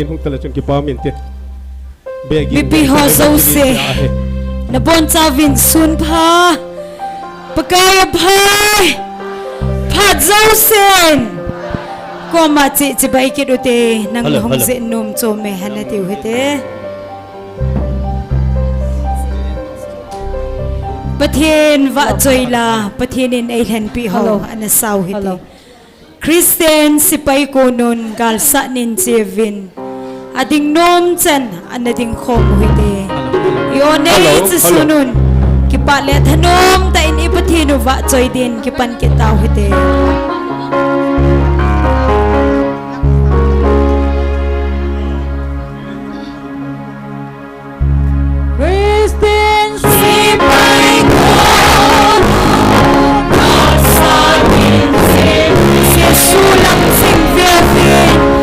hong talagang kipamintin. Bibihosaw se Nabonsavin sun pa Pagkayabhay Padzaw sen Koma ci baikit ute Nang hong zinum Tsome hanati uhite Pathin va choy la Pathinin ailan piho Anasaw hite Kristen sipay konon Galsa nin sivin Ading nom chan anading khom huite yone sunun kipalet hanom ta in ipathinu wa choi din kipan kitaw huite Kristen sipay konon Galsa nin sivin sulang sing vivin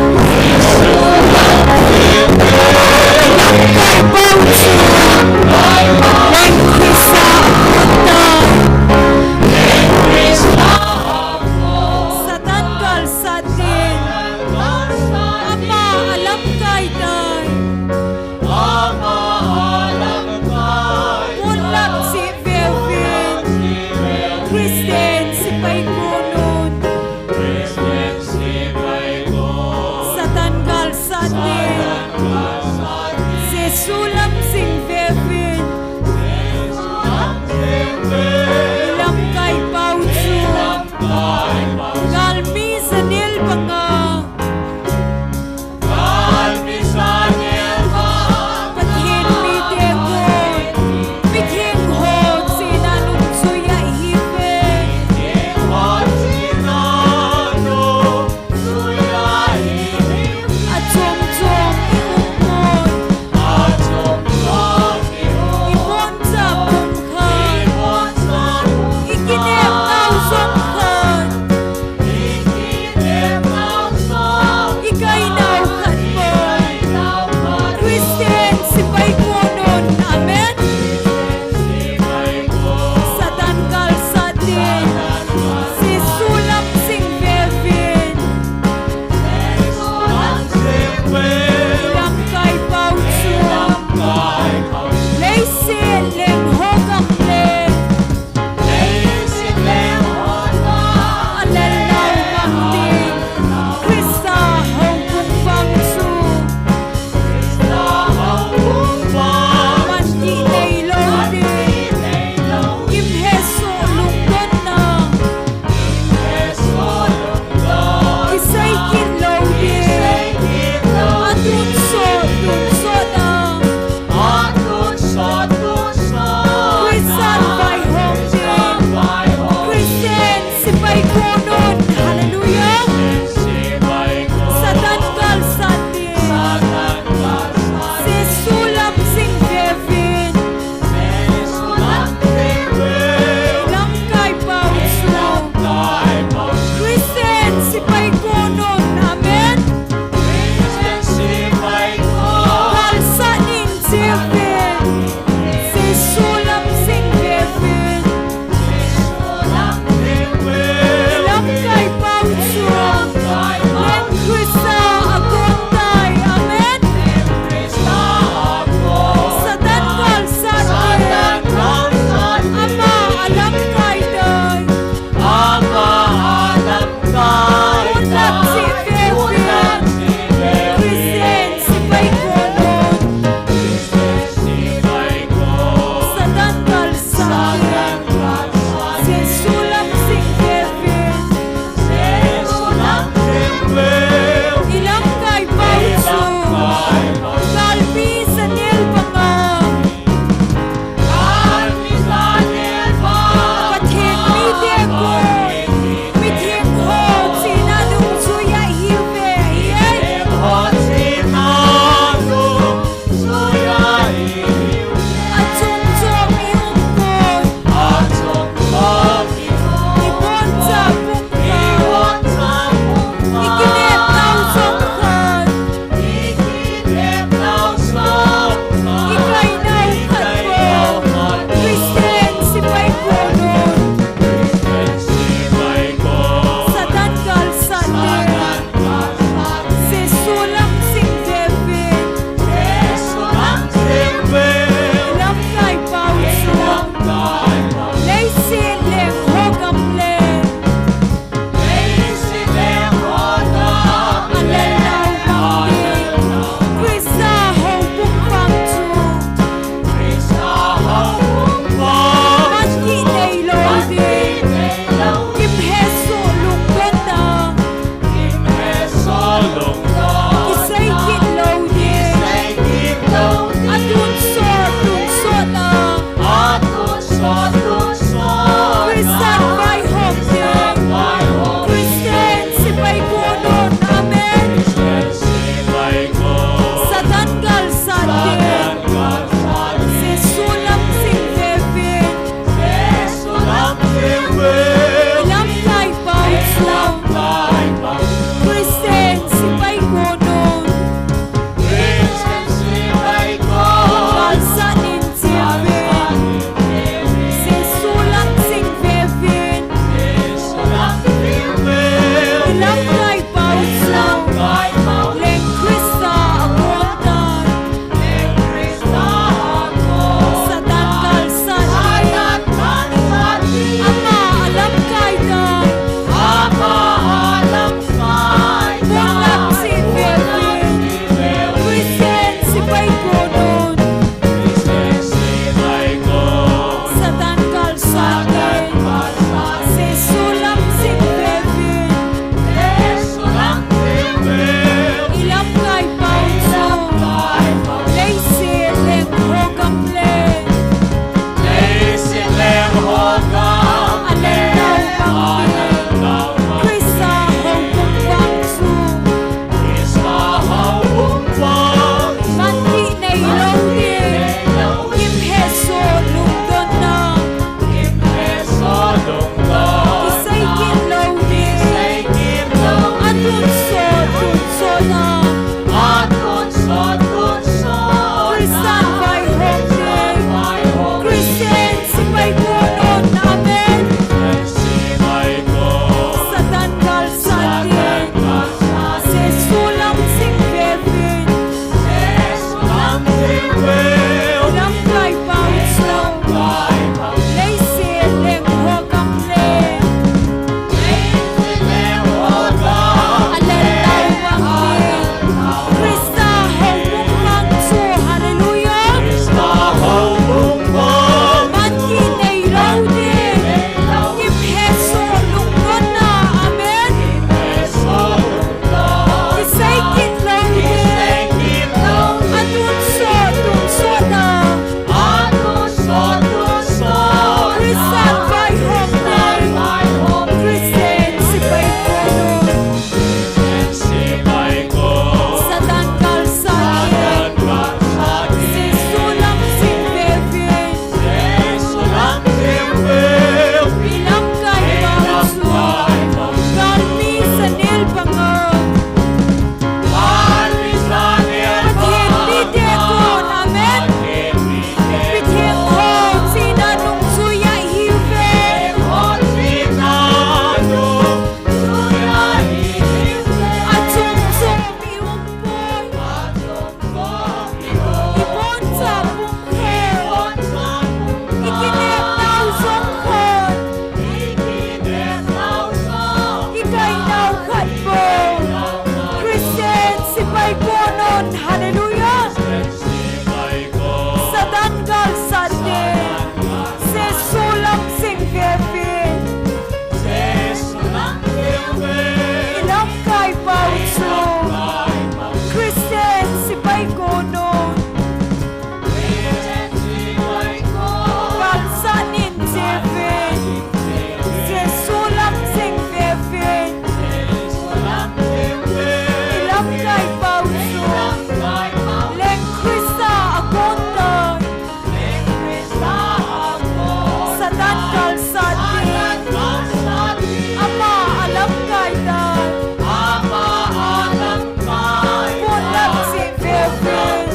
Kevin,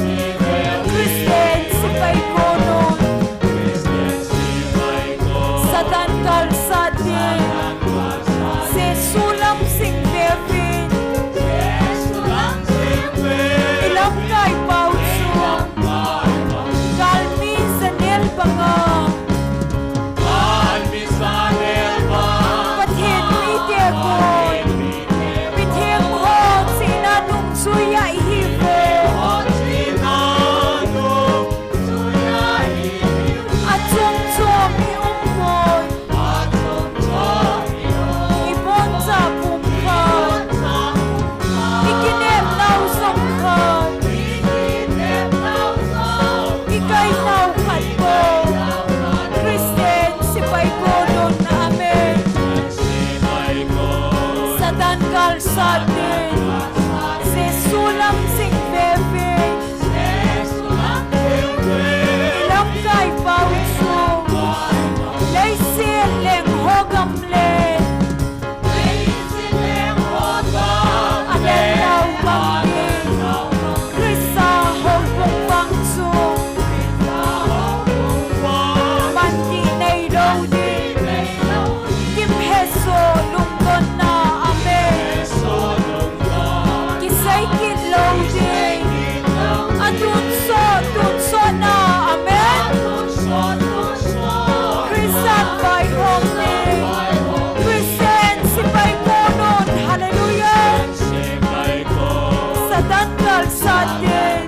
Kristen sipay konon, Satan kalsadin, si sulam sing Kevin, ilang kay pauso, kalmi sa nil banga, pathin mi tegon, pithin mo sinanong suya ihive, at sumsum iumon, ibon sa pumpan, ikinep nausangkan, ikay naukan mo, Kristen sipay konon amen, sa tanggal sa atin, si sulam sing bebing, ilang kay pauso, lay sileng hogamlen, anen daw bangin, Krista hogong bangso, mandi nay loading, Kim Heso lungkon na amen, kisay kinloading, at tunso na amen, Christian by homing, Christian sipay konon, hallelujah, sa tanggal sa atin,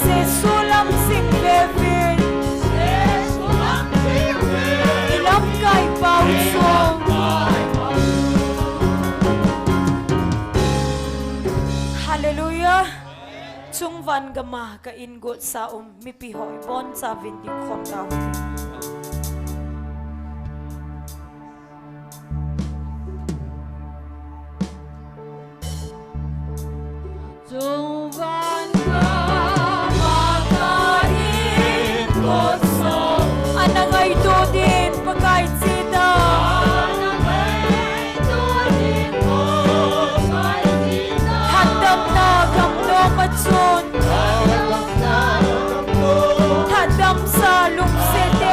si sulam sing Kevin, ilang kay pauso, hallelujah, chung van gama ka ingot sa mipihoy bon sa vindik kom daw. Chung van gama ka ingot sa anangay dudin pagkait sida, hadam na gamdom at sun, hadam sa lungsete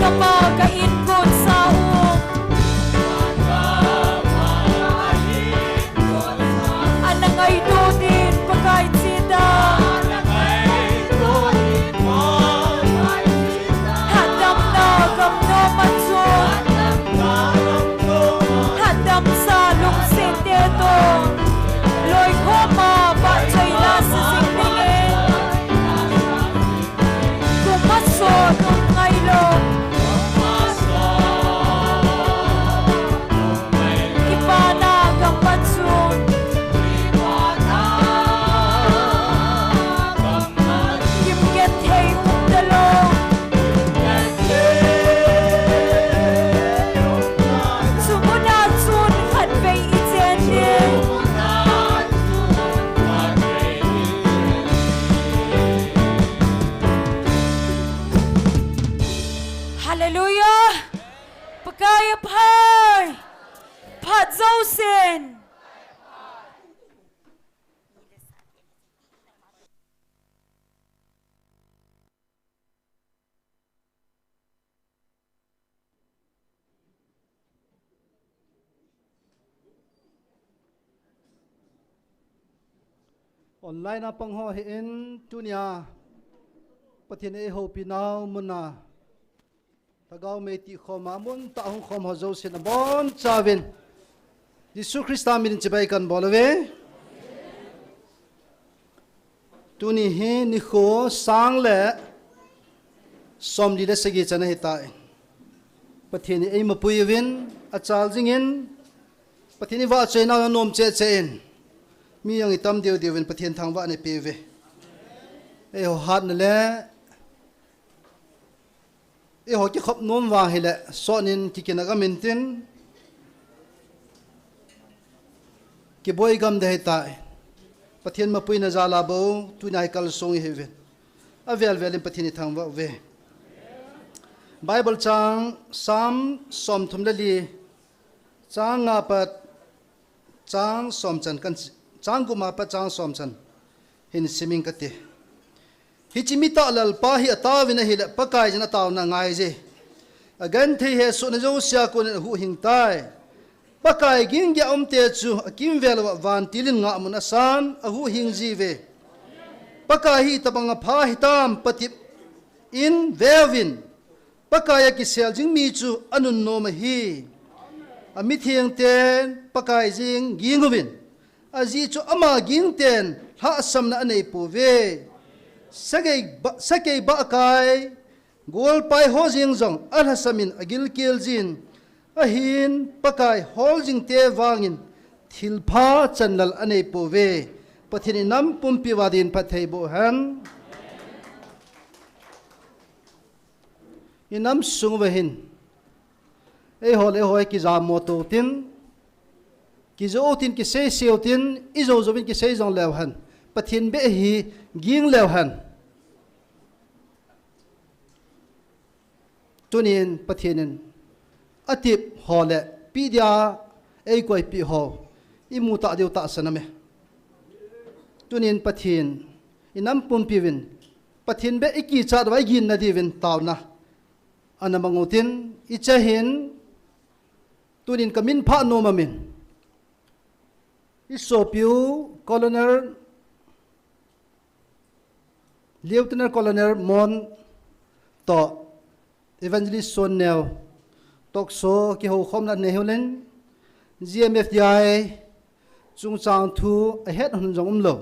kama kain kun saong anangay dudin pagkait sida hadam na gamno mansun hadam sa lungsin dito loy koma ba chay la sa singpingin kumaso nung ngaylong ipanagang mansun kimget hey umdalong sumunat sun hadbay itendin Hallelujah! Pagkayap hay! Padzausin! Online na pangho hiin tunia pathin e ho pinau muna tagaw meti khoma mun ta hong khom ho zo sin bon chavin Jisu Krista min chibai kan bolwe tuni he ni kho sang le som di le segi chana hitai pathin e mapui win achal jingin pathin wa chena nom che chen mi yang itam deu deuin pathian thangwa ne peve e ho hat na le e ho ki khop nom wa hele sonin ki kenaga mintin ki boy gam de ta pathian ma puina jala bo tu nai kal song heve avel velin pathian thangwa ve Bible chang sam som thumlali chang nga pat chang som chan kan chang guma pa chang som chan hin siming kate hichimita lal pa hi atawina hi pakai jana taw na ngai je again the he so na jo sia ko hu hing tai pakai ging ya te chu akim vel van tilin nga mun asan a hu hing ji ve pakai hi tabanga pha hi tam patip in vevin pakai ki sel jing mi chu anun no ma hi ami thiang ten pakai jing gingwin aji chu ama ging ten ha sam na nei pu ve sakei ba kai gol pai ho jing jong al hasamin agil kil jin ahin pakai hol jing te wangin thilpha chanlal anei pu ve pathini nam pumpi wadin pathei bo han inam sung wahin e hol ki jam moto tin ki zo tin ki se seo tin izo zovin ki se jong lew han pathin be hi ging lew han tunin pathinin atip hole pidia ei koi pi ho imu ta deu ta saname tunin pathin inam pum piwin pathin be iki chat wai gin na divin tawna anamangutin ichahin tunin kamin pha no mamin isopiu colonel lieutenant colonel mon to evangelist sonel tokso ki ho khomna nehulen GMFDI chung chang thu ahead hun jong lo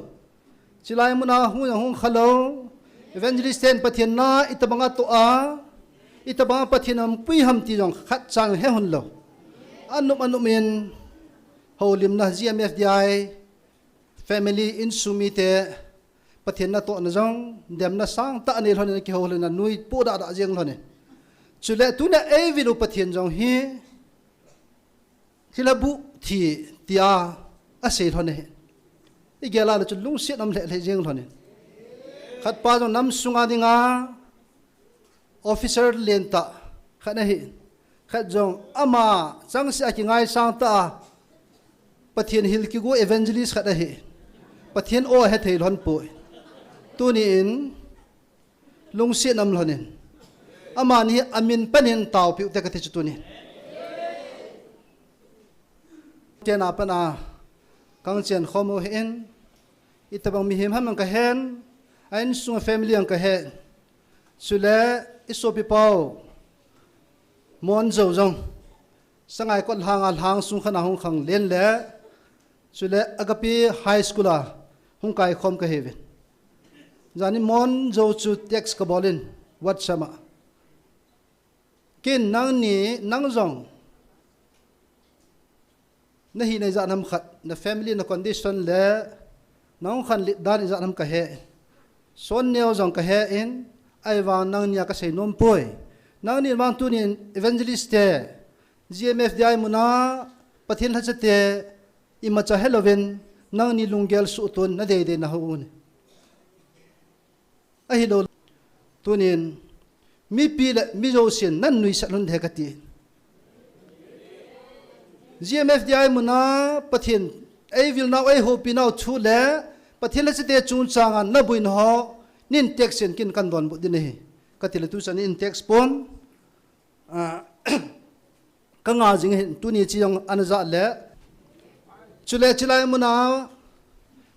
chilai muna hu hung khalo evangelist ten pathian na itabanga to a itabanga pathinam pui ham ti jong khat chang he hun lo anumin holim na GMFDI family in sumite pathian na to na jong dem na sang ta ne hon ki holen na nui pu da da jeng hon chule tu na e vilu pathian jong hi hilabu thi tia ase hon he igela la chu lung sit nam le jeng hon khat pa jong nam sunga dinga officer lenta khana hi khat jong ama chang sia ki ngai sang ta pathian hil ki go evangelist khada he pathian o he theil hon po tuni in lungsi nam lonin amani amin panin tau piu te ka ti chutuni tena pana kang chen khomo hen itabang mihim ham ka hen ain sunga family ang ka hen sule isopi pau mon zo jong sangai ko hang sung khana hong khang len le sule agapi high school a hong kai khom ka heven jani mon zo chu text ka bolin wat sama kin nang ni nang jong na hi nei zanam khat na family na condition le nang khan li dan zanam ka he son neo jong ka he in ai wa nang nya ka sei nom poi nang ni mang tu ni evangelist te GMF dai muna pathin ha chate ima cha heloven nang ni lungel su ton na de na hun a hi do tunin mi pi le mi zo sin nan nui sa lun de ka ti GMF dai muna pathin ai will now ai hope now thu le pathin la chate chun changa na buin ho nin texen kin kan don bu din he ka ti le tu san in tex pon ka nga jing tu ni chi yong anaza le chule chilai muna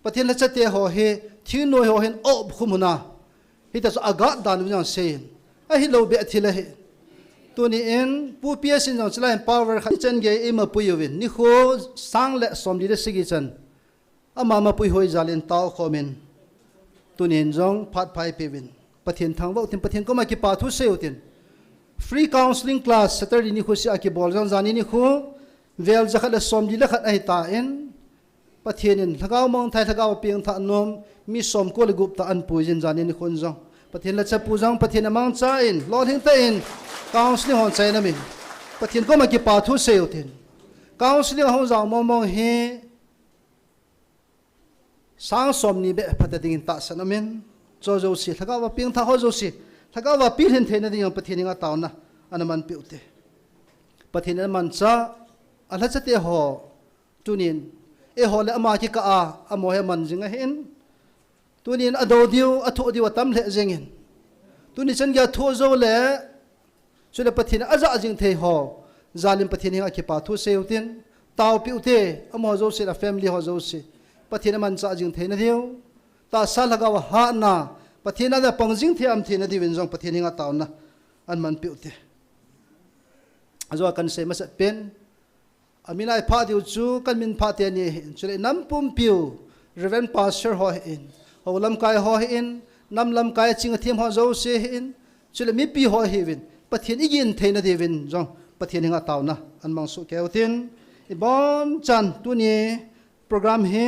pathin la chate ho he thi noi ho hen o khumuna hi ta aga dan wi sein a hi lo be thila he tu ni en pu pia sin jong chilai power kha chen ge ema pu yowin ni kho sang le som di de sigi chan ama ma pu hoi jalen taw khomen tu ni en jong phat phai pewin pathin thang bo tin pathin ko ma ki pa thu seu tin free counseling class Saturday ni khusi aki bol jan jani ni khu vel jakhat la som di la khat ai ta en pathianin thagaw mong thai thagaw piang tha nom mi som ko le gup ta an pu jin jani ni khon jong pathian la cha pu jong pathian amang cha in lo hin ta in counseling hon chai na min pathian ko ma ki pa thu seu tin counseling ho jaw mong mong he sang som ni be phatading ta sanamen cho jo si thagaw piang tha ho jo si thagaw wa pi hen thena ding pathian nga taw na anaman piute pathian man cha ala chate ho tunin e ho le ama ki ka a amo he man jinga hen tunin ado diu athu diu tam le jengin tuni chan ga tho zo le chule pathian aza jing the ho zalim pathian nga ki pa thu seutin taw piute amo zo se la family ho zo se pathian man cha jing the na diu ta sa lagaw ha na pathian da pangjing the am the na diwin jong pathian nga taw na an man piute azo kan se mas pen amina ai pha diu chu kan min pha te ni chule nam pum piu reven pastor ho in ho lam kai ho in nam lam kai ching thiam ho zo se in chule mi pi ho hi win pathian igin theina devin jong pathian nga taw na an mang su keutin ibon chan tu ni program he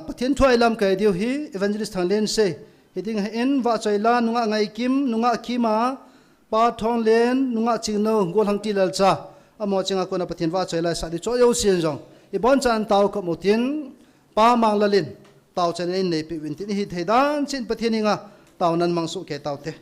pathian thoi lam kai diu hi evangelist thanglen se hiding in wa chaila nunga ngai kim nunga khima pa thong len nunga chingno gol hang ti lal cha amo chinga ko na pathian wa chaila sa di cho yo sin jong ibon chan taw ko mutin pa mang lalin taw chen in nei pi win tin hi theidan chin pathian nga taw nan mang su ke taw te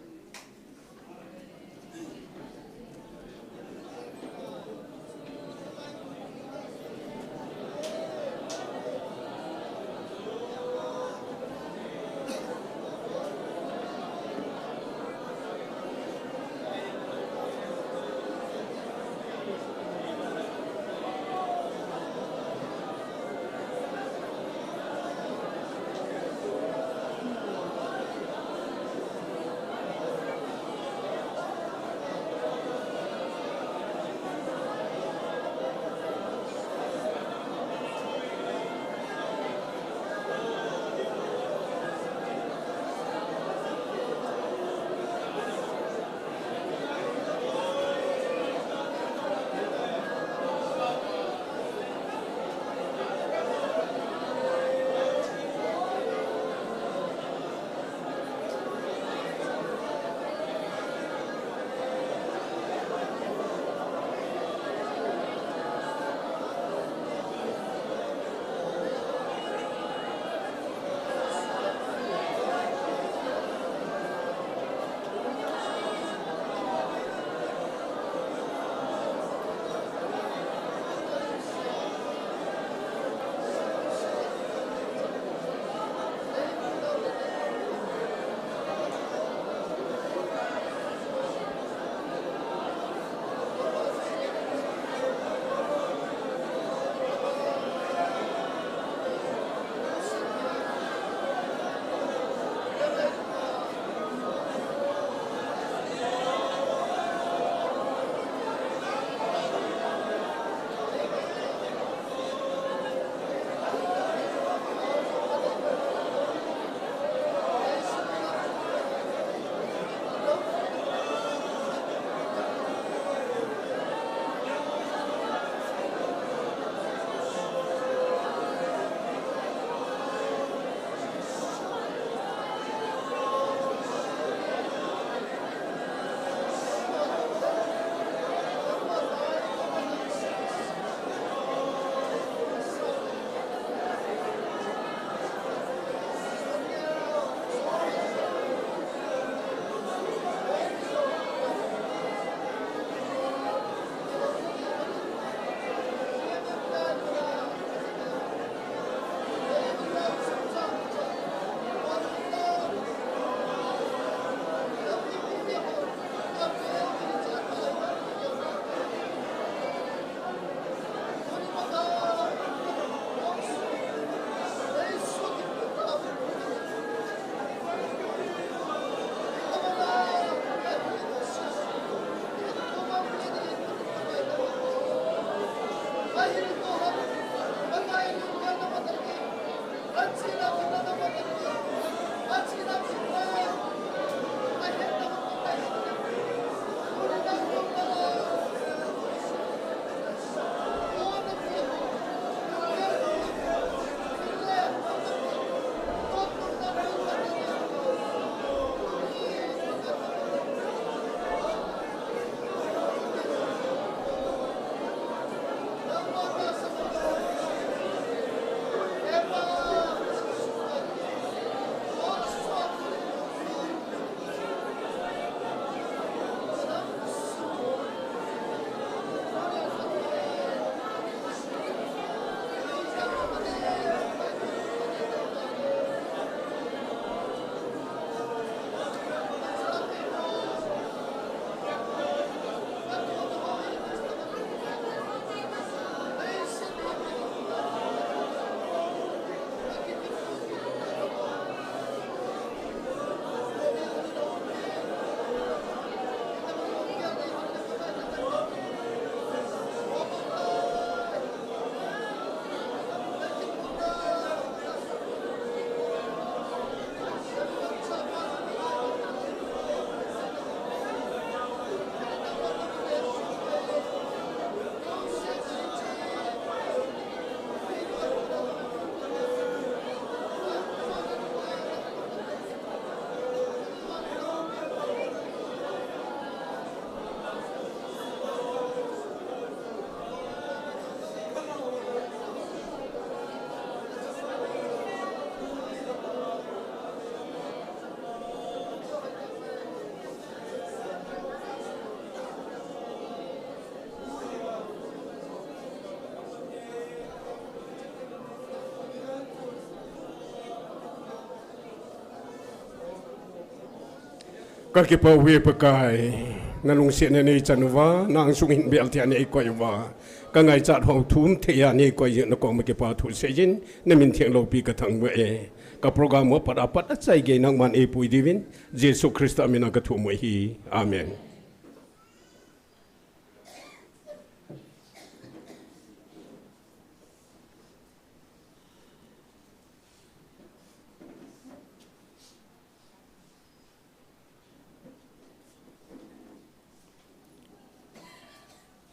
Kaki pa uwi pakai nanung sian ni Januwa nang sungin bel tian ni koi wa kangai chat ho thum thea ni koi na ko maki pa thu sejin nemin thiang lo pi ka thang we ka program mo pada pat chai ge nang man e pui divin Jesu Christ amina ka thu mo hi amen.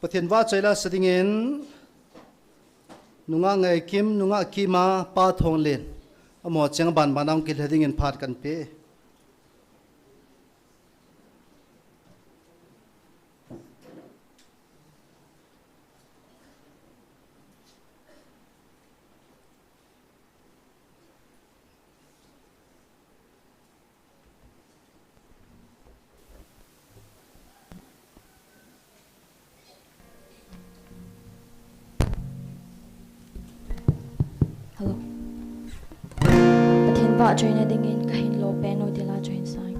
Pathian wa chaila sadingin nunga ngai kim nunga kima pa thong len amo chang ban banang ki hedingin phat kan pe Hello. Pathian wa join na dingin kahin lo peno dila join sai.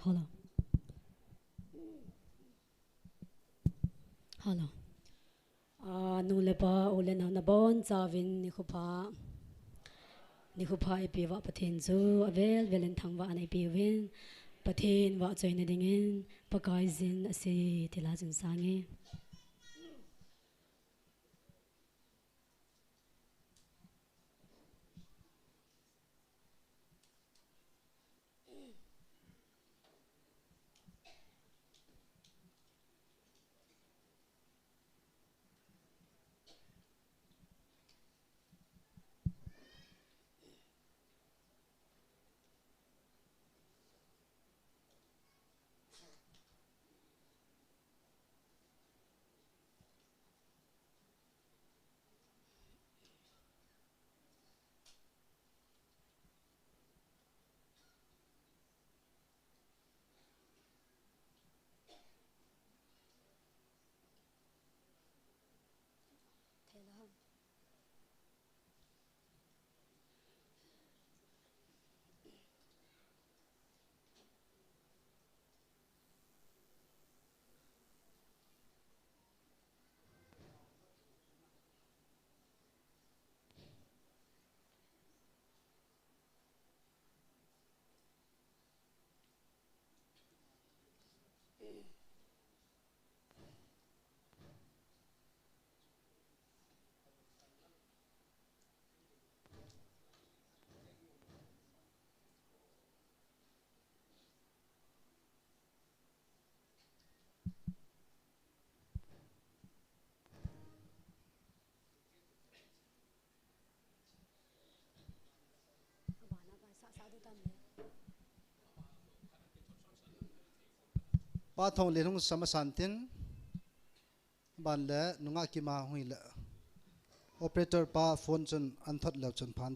Hello. Hello. Nung lepa ulen na bon zawin ni khupa ipi wa pathin zu avel velen thangwa anai pi win pathin wa join dingin pakai zin ase tila jun sange pa thong le hung samasantin ban le nunga ki ma hui la operator pa phone chun an thot lo chun phan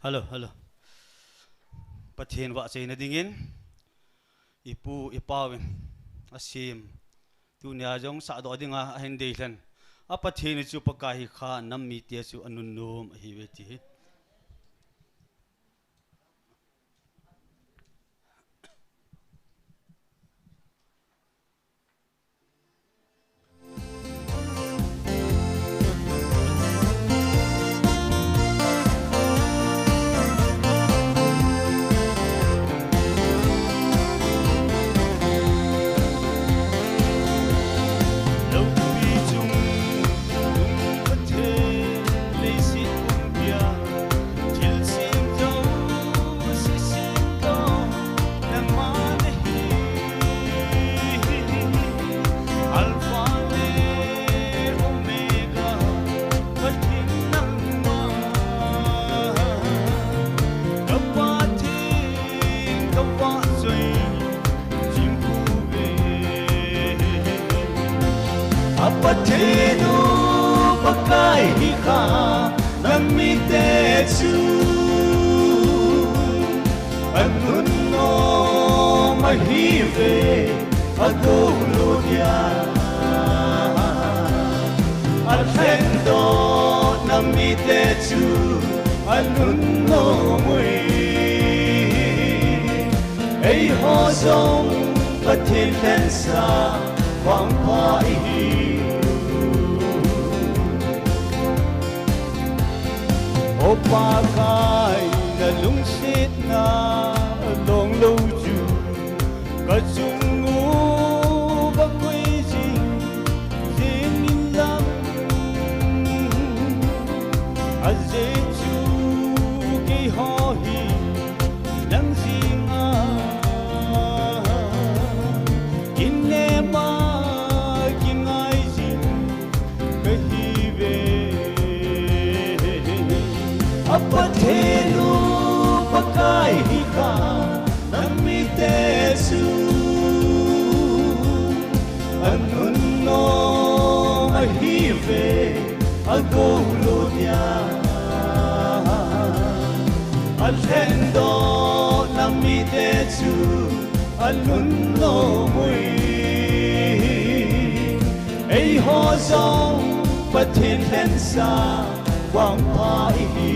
the Hello. Pathin wa chain dingin ipu ipawin asim tunia jong sa do dinga hende hlan a pathin chu pakai kha nammi te chu anunnum hi weti Apatenu pakai hika namitetsu Anunno mahive aduludia Alhendo namitetsu Anunno mui Ei hozong patin lensa Quang pai Opa kai na lungsit na long lâu ju Ka chung ngu ba quay jing Dên in lam A dê chu cây ho hi Nang zing a In ne ma King ai jing Ka hi ve Apatenu pakai hika namitetsu Anunno mahive agoludia alhendo namite chu alun lo mui ei ho zong pathin hen sa wang pa hi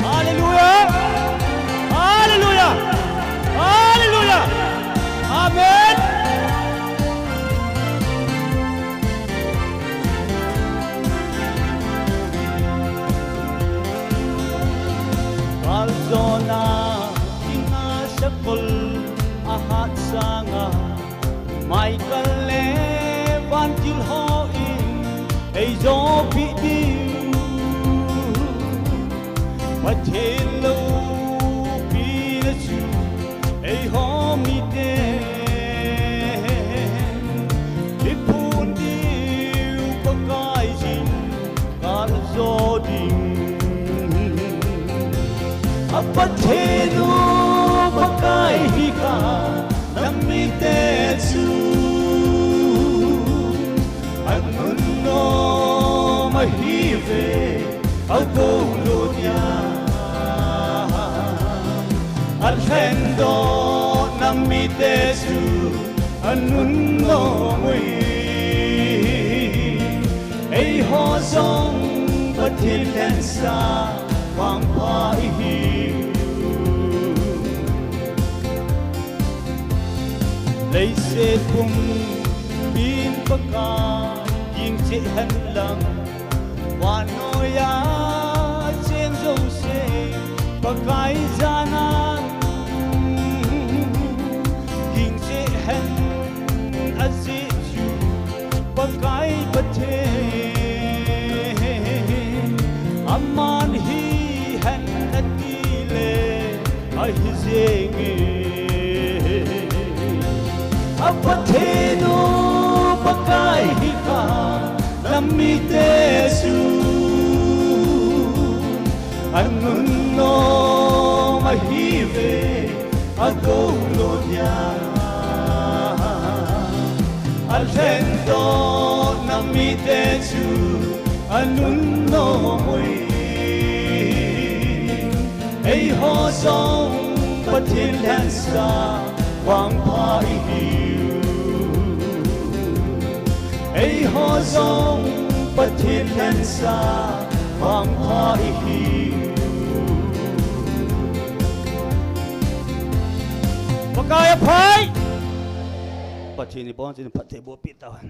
hallelujah hallelujah hallelujah amen Zona inga sakol ahat sanga Michael le van til ho in ei zo pi di Pathello pi na chu ei ho mi te ipun di pakai jin kar zo ding Pathello pakai hika namite chu anunno mahive agolonya alhendo namite chu anunno mui ei ho zong pathilen sa wang pa hi lấy xe cùng bin baka ying che han lang wa noya chen zo se bakai janan ying che han azi chu bakai bathe aman hi han atile ai zenge Pathello pakai hika namite su anunno mahive agolonya alhendo namite su anunno mui ei ho zong pathilen sa wang pa hi ei ho zong pathilen sa wang pa hi pakai phai pathini bon chin pathe bo pi tawan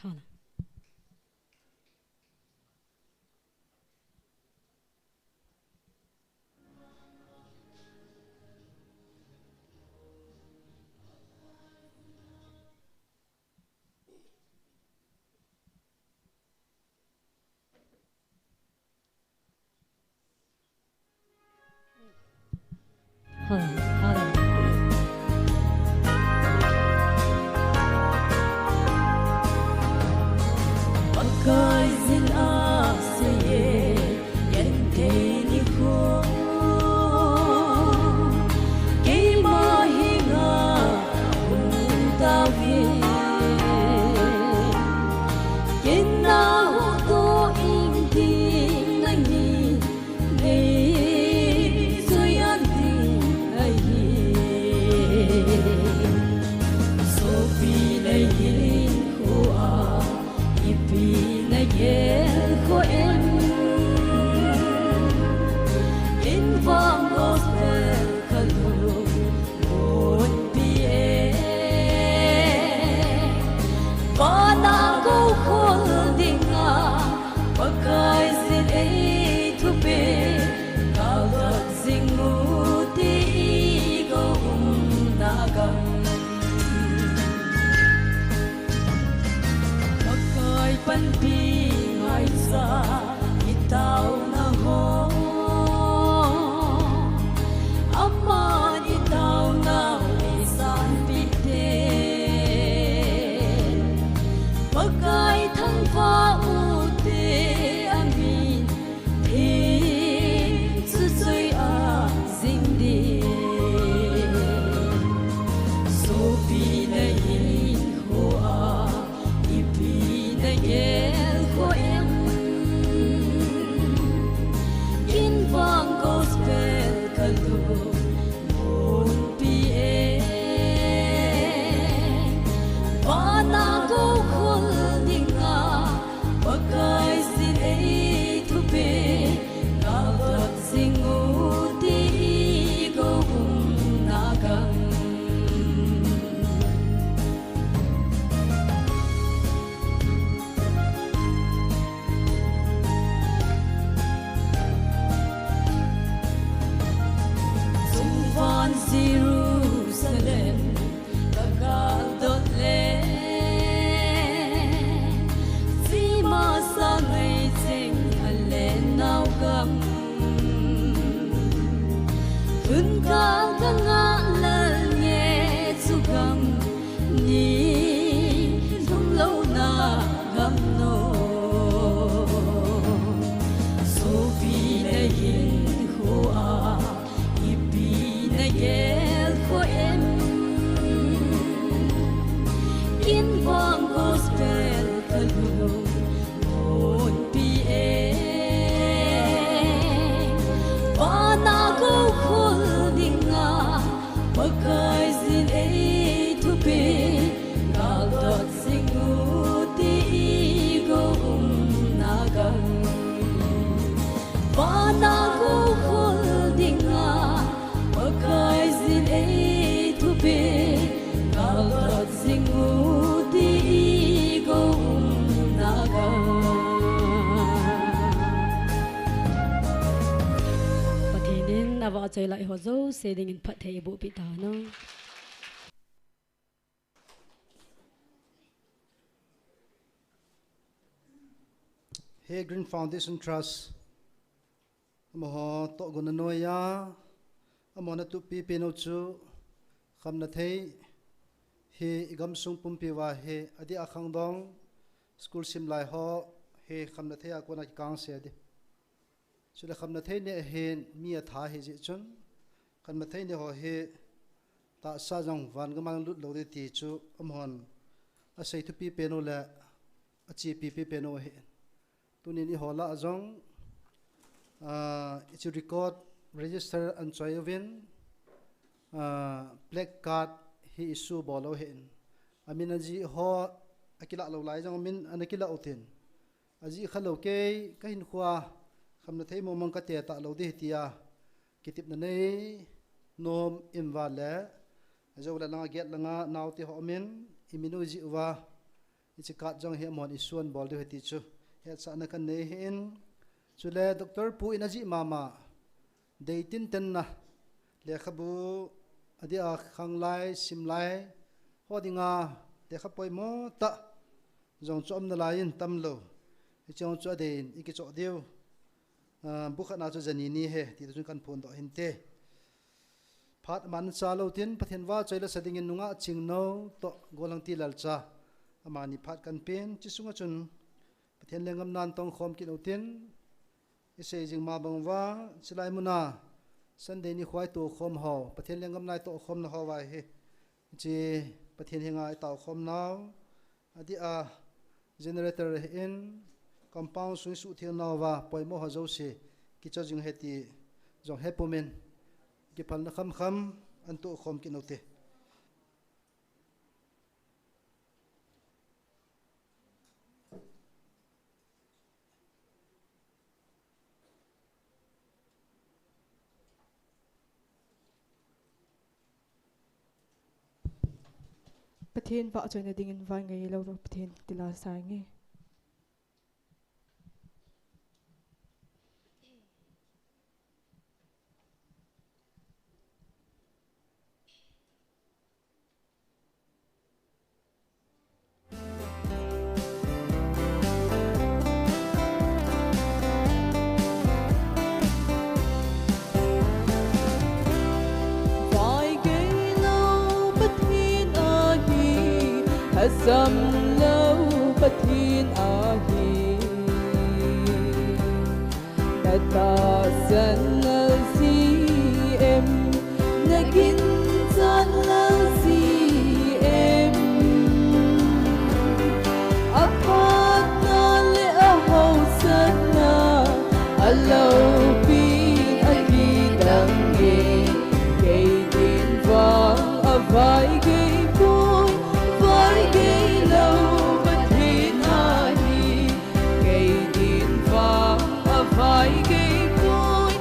Hala. Hala. Pakai zin asiye yente ni ko ke mahinga untavi kena to inti nani nei soyanti ai sofi nei ko a ipi na yen ko en vang gospel kalu mon pie bana ko khol dinga pakai sin ei thu pe kalat singu ti go na gam pan pi ngai sa itau na ho amma itau na isan pi te pakai thang fa u te amin thiên su sui a ding đi so pi na yin ho a i pi na gel ho em in vang gospel kalu mon pi e bana go khol dinga pakai sin e thu pe galat singu ti go na gang Van Jerusalem tagal dot le si ma sa ngai ching ale nau gam kun ka nga lal nge chu gam ni thum lo na gam no so pi na yin ho a gel ko em in vang gospel kalu mon pi e bana go khol dinga pakai sin e thu pe galat singu ti go na gang bana go khol dinga pakai sin e thu pe galat singu ti go na gang pathinin awa choi lai ho zo seding in phat thei bu pi ta no Hey Green Foundation Trust mo to gun noya amona tu pi pe no chu khamna thei he igam sung pum pi wa he adi akhang dong school sim lai ho he khamna thei akona kang se adi chule khamna thei ne hen mi a tha he ji chun khamna thei ne ho he ta sa jong van ga mang lut lo de ti chu amhon a sei tu pi pe no la a chi pi pe no he tunin I hola azong it's record register and choyovin black card he issue bolo hen amina ji ho akila lo lai jong min anakila utin aji khalo ke kahin khwa khamna thei mo mang ka te ta lo de tia kitip na nei nom imwala ajo la nga get la nga naw ti ho min iminu ji wa ichi kat jong he mon isuan bol de ti chu he sa na kan nei hin chule doctor pu inaji mama deitin ten na le khabu adia khanglai simlai hodinga te khapoi mo ta jong chom na lain tamlo chong cho den iki cho deu bu khana cho jani ni he ti tu kan phone do hinte phat man cha lo tin pathen wa choila sading in nunga chingno to golang ti lalcha amani phat kan pen chi sunga chun pathen lengam nan tong khom ki no tin ise jing ma bangwa chilai muna sunday ni khwai to khom ho pathen lengam nai to khom na ho wa he chi pathen hinga taw khom naw adi a generator in compound sui su thil naw wa poimo ho zo se ki cho jing heti jong hepomen ki pal na kham kham an to khom ki no te Pathen vợ cho nên đình vài ngày lâu rồi pathen thì là sai nghe Asam lâu pathin ahi Nata san al si em Nagin san al si em Apat na le ahaw sana Alaw pin agidang Kay din vang avay kay boy Vai kay lâu pathin ahi Kay din vang avay kay boy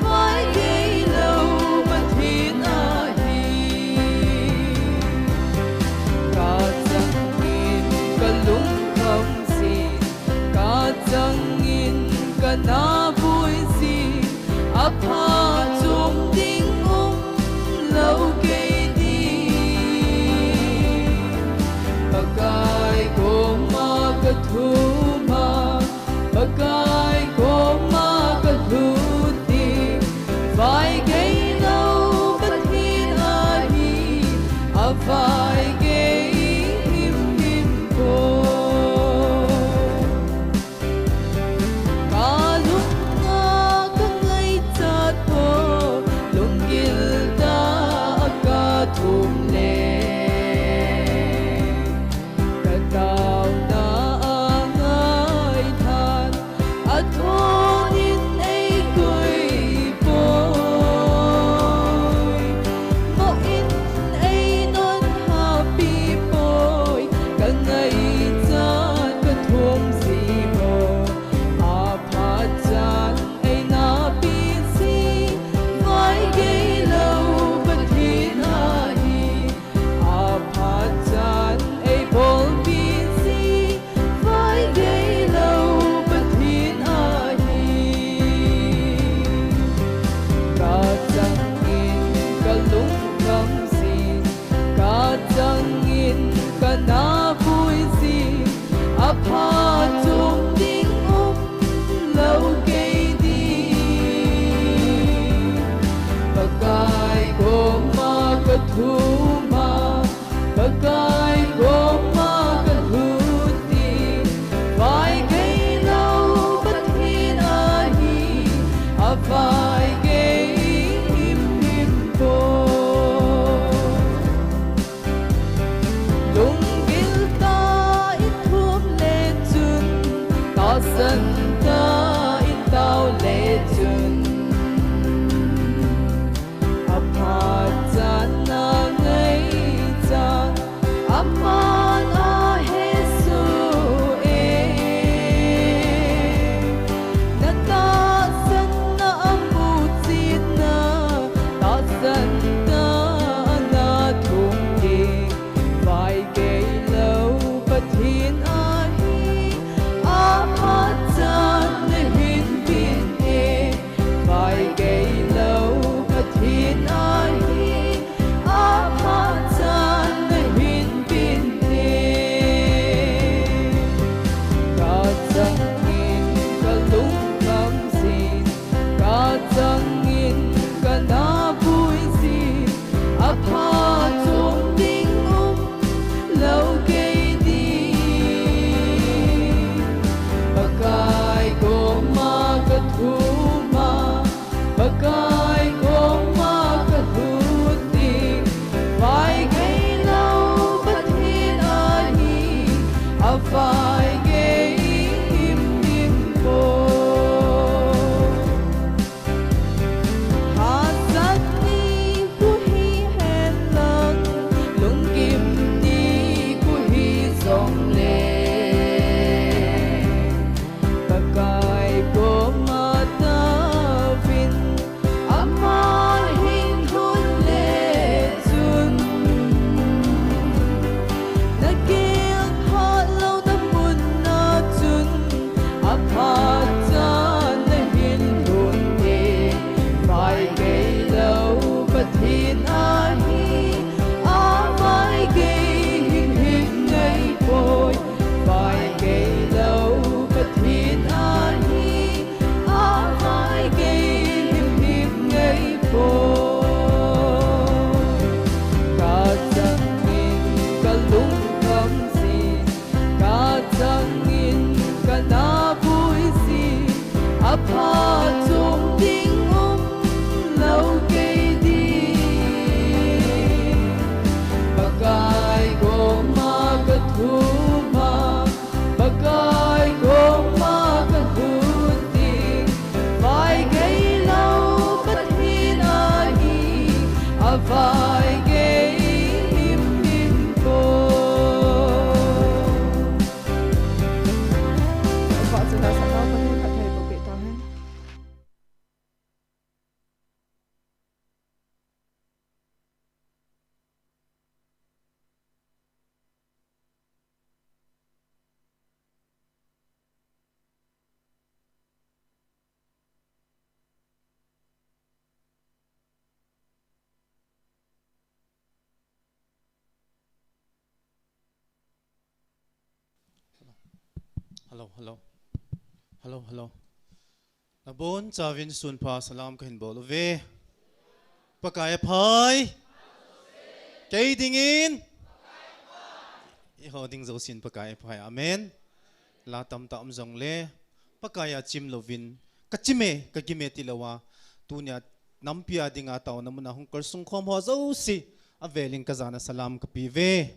Vai kay lâu pathin ahi Ka changin kalung kham sin Ka changin ka na vui sin Apa chung ding lâu kay đi Bagay ko magkatuma Bagay ko magkatuti Vai kay lâu pathin ahi Avay kay him ko Kalung nga kangay chat ko Lunggil da akatum le Kataw na angay than At honin ay ko'y boy Moin ay non happy boy Kangay chat katum si mo Apat chan ay napisi Vai kay lâu pathin ahi Apat chan ay bol pisi Vai kay lâu pathin ahi Ka changin kalung kham sin Ka changin ka na vui sin Apat chung ding lâu kay đi Bagay ko magkatuma Bagay ko magkatuti Vai kay lâu pathin ahi Avay kay him ko Lunggil ta ithum le chun Ta san ta itaw le chun Apat chan na ngay chan Aman a Hesu Nata san na amutsit na Ta san ta na thungki Vai kay lâu pathin ahi Apat chan Hello. Nabon Chavin Sunpa Salam Kahin Bolove. Pakaya Pai. Kay dingin. Ihoding Zosin Pakaya Pai. Amen. La tam tam zong le. Pakaya Chim Lovin. Kachime kagime tilawa. Tunya nampia dinga tao naman na hong karsung kom ho Zosi. Aveling kazana salam kapive.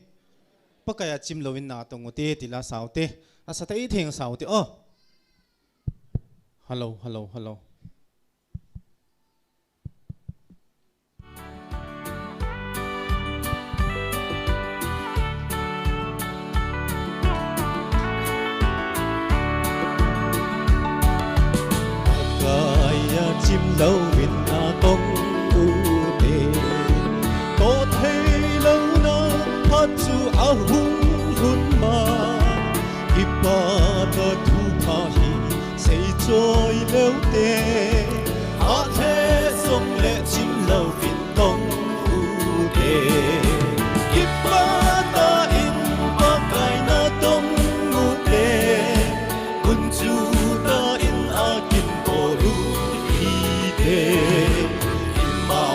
Pakaya Chim Lovin na atong uti tila saute. Asa ta iting saute. Oh. Hello. Kaya chim lâu vin na tông u đề có thấy lâu na hát chu a hung hun ma ipa ta thu pa hi say trôi lâu tê hát thế sông lệ chim lâu vin tông u đề ipa ta in pa kai na tông u đề kun chu ta in a kin po lu Ima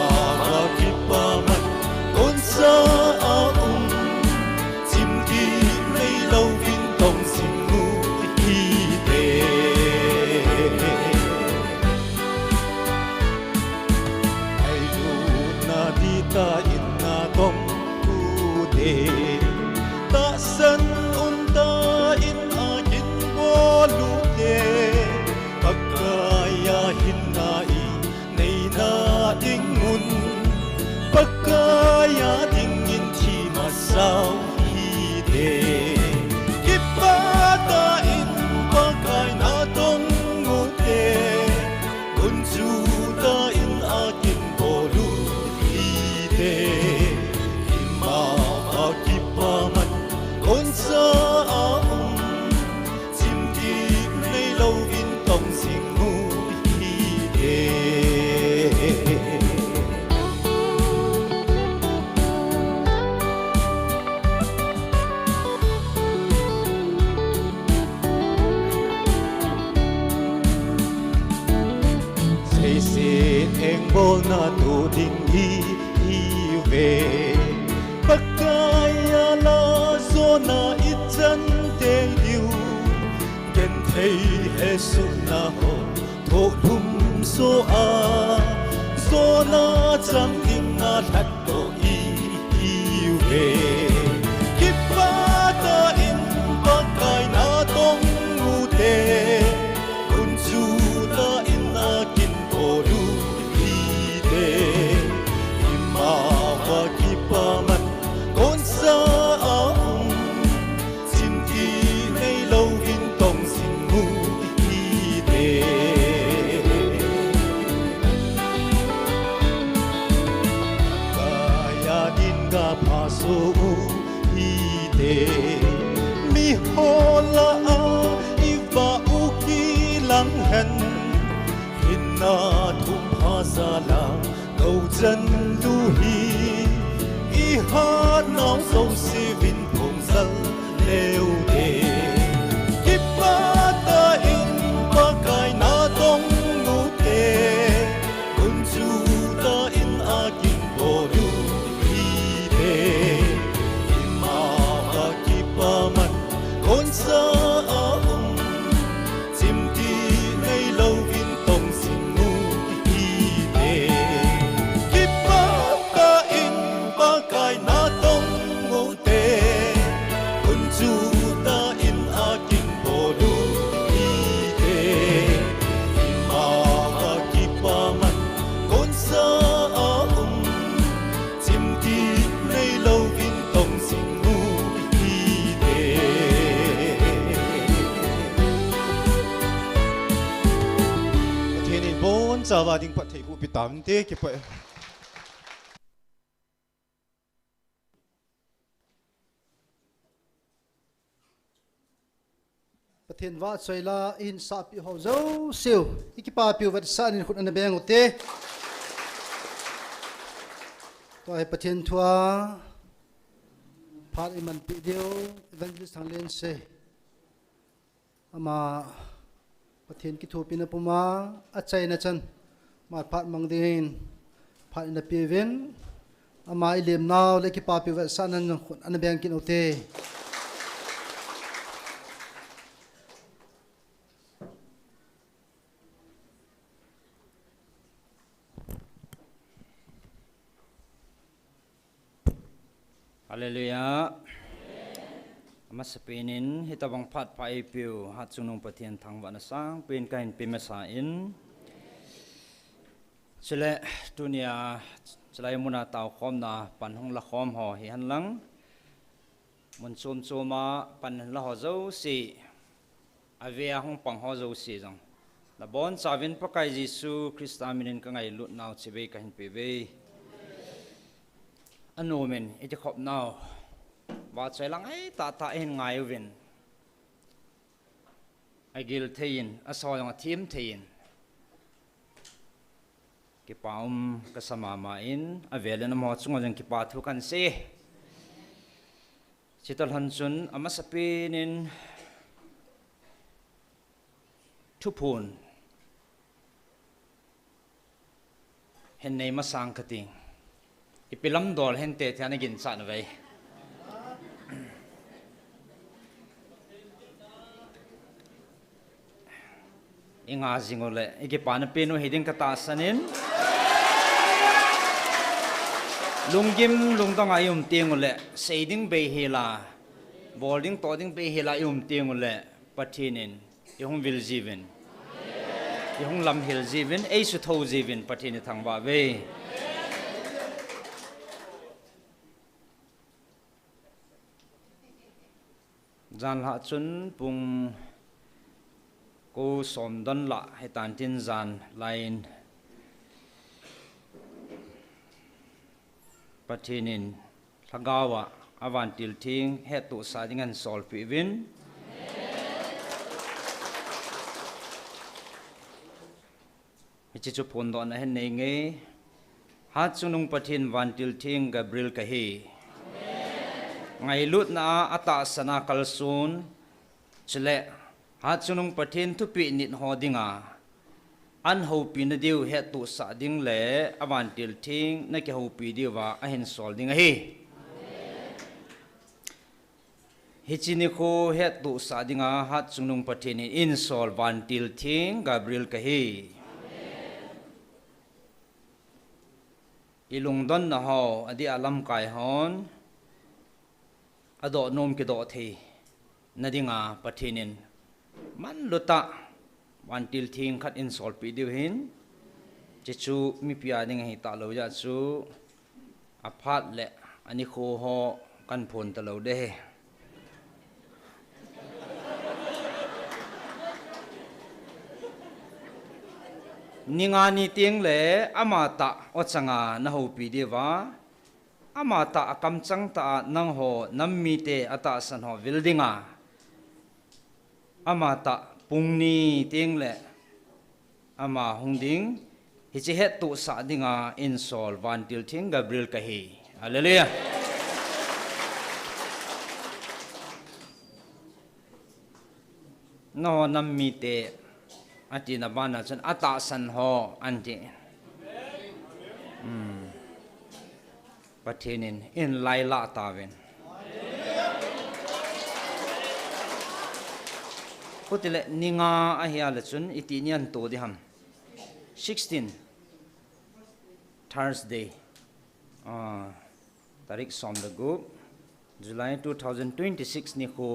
kipa man con sa chim ki nay lâu vin tông xin ngu hi tê ai lu na di ta in na tông u tê ta san ta in a kin bo lu tê pakaya hin na na ding mun pakaya ding in thi ma sao hi de kipa ta in pakai na tong ngu te kun chu ta in a kin bo lu hi de ima a kipa man kon sa chim di nei lo in tong sing ngu hi de bol na tu ding hi ve pakaya la zona itchan te diu gen thei he su na ho tho lum so a zona chang ding na that to i ve kipa ta in pakai na tong mu te kun chu ta in na kin po lu Ima wa kipa man con sa chim ki nay lâu in tông xin ngu hi tê kaya din ga paso hi tê mi hola a iva uki lang hen na thum phasala câu chân lu hi i hát nong sâu si vin phồng dân leo đề kipa ta in pa kai na tong ngu te kun chu ta in a kin bo lu hi de ima ha kipa man kon sa chim ti nay lâu vin tong sin ngu hi de kipa ta in pa kai na tong ngu te kun chu ta in a kin bo lu hi de ima ha kipa man kon sa chim ti nay lâu vin tong sin ngu hi de Bon Java ding pat thei bu pitam te ki pa Pathian wa choila in sa pi ho zo siu ikipa piu wat sa nin khun an beng utte to ai pathian thua phat iman pi deu evangelist thang len se ama pathian ki thu pina puma achai na chan mat phat mang din phat na piven ama ilem naw le ki pa pi wa sanan an bang kin ote Hallelujah. Masapinin hitawang phat pa ipiu hat sunung pathian thangwa na sang pin kain pimasa in chile dunia chlai muna taw khom na panhong la khom ho hi han lang mun chum chuma pan la ho zo si avia hong pang ho zo si jang la bon chawin pakai Jesu Christa minin ka ngai lut naw chibe kain pe ve anomen ite khop naw và chơi lăng ấy ta hình ngài viên ai gil thein a soi ng team thein ki paum ka sama ma in a velen mo chunga jang ki pa thu kan se chital han chun ama sapinin thupun hen nei ma sang kating ipilam dol hen te thana gin chan vai inga zingole ike pana penu heding kata sanin lungim lungdang ayum tiengole seiding be hela boarding toding be hela ayum tiengole patinin ihung vil jiven ihung lam hil jiven ei su tho jiven patini thangwa ve jan ha chun pung cô som don la hay tan tin zan lain patinin thagawa avan til thing he tu sa dingan sol pi win chi chu pon don hen nei nge hat chunung pathin van til thing Gabriel ka hi ngai lut na ata sana kalsun chile hat chunung pathin thu pi nit hodinga an ho pi na diu he tu sa ding le awan til thing na ke ho pi diu wa a hen sol ding hi hichini kho he tu sa dinga hat chunung pathin in sol wan til thing Gabriel ka hi ilung don na ho adi alam kai hon ado nom ke do thi nadinga pathinin man luta wan til thing khat in sol pi diu hin chichu mi pia ding hi ta lo ya chu aphat le ani kho ho kan phon ta lo de ninga ni ting le amata ochanga na ho pi diwa amata akam chang ta nang ho nammi te ata san ho buildinga amata pungni ting le ama hungding hi che het tu sa dinga in sol van til thing Gabriel ka hi hallelujah no nammi te ati na bana chan ata san ho anti pathinin in laila tawen kutile ninga ahia la chun itinian to di ham 16 Thursday tarik som the group July 2026 ni ko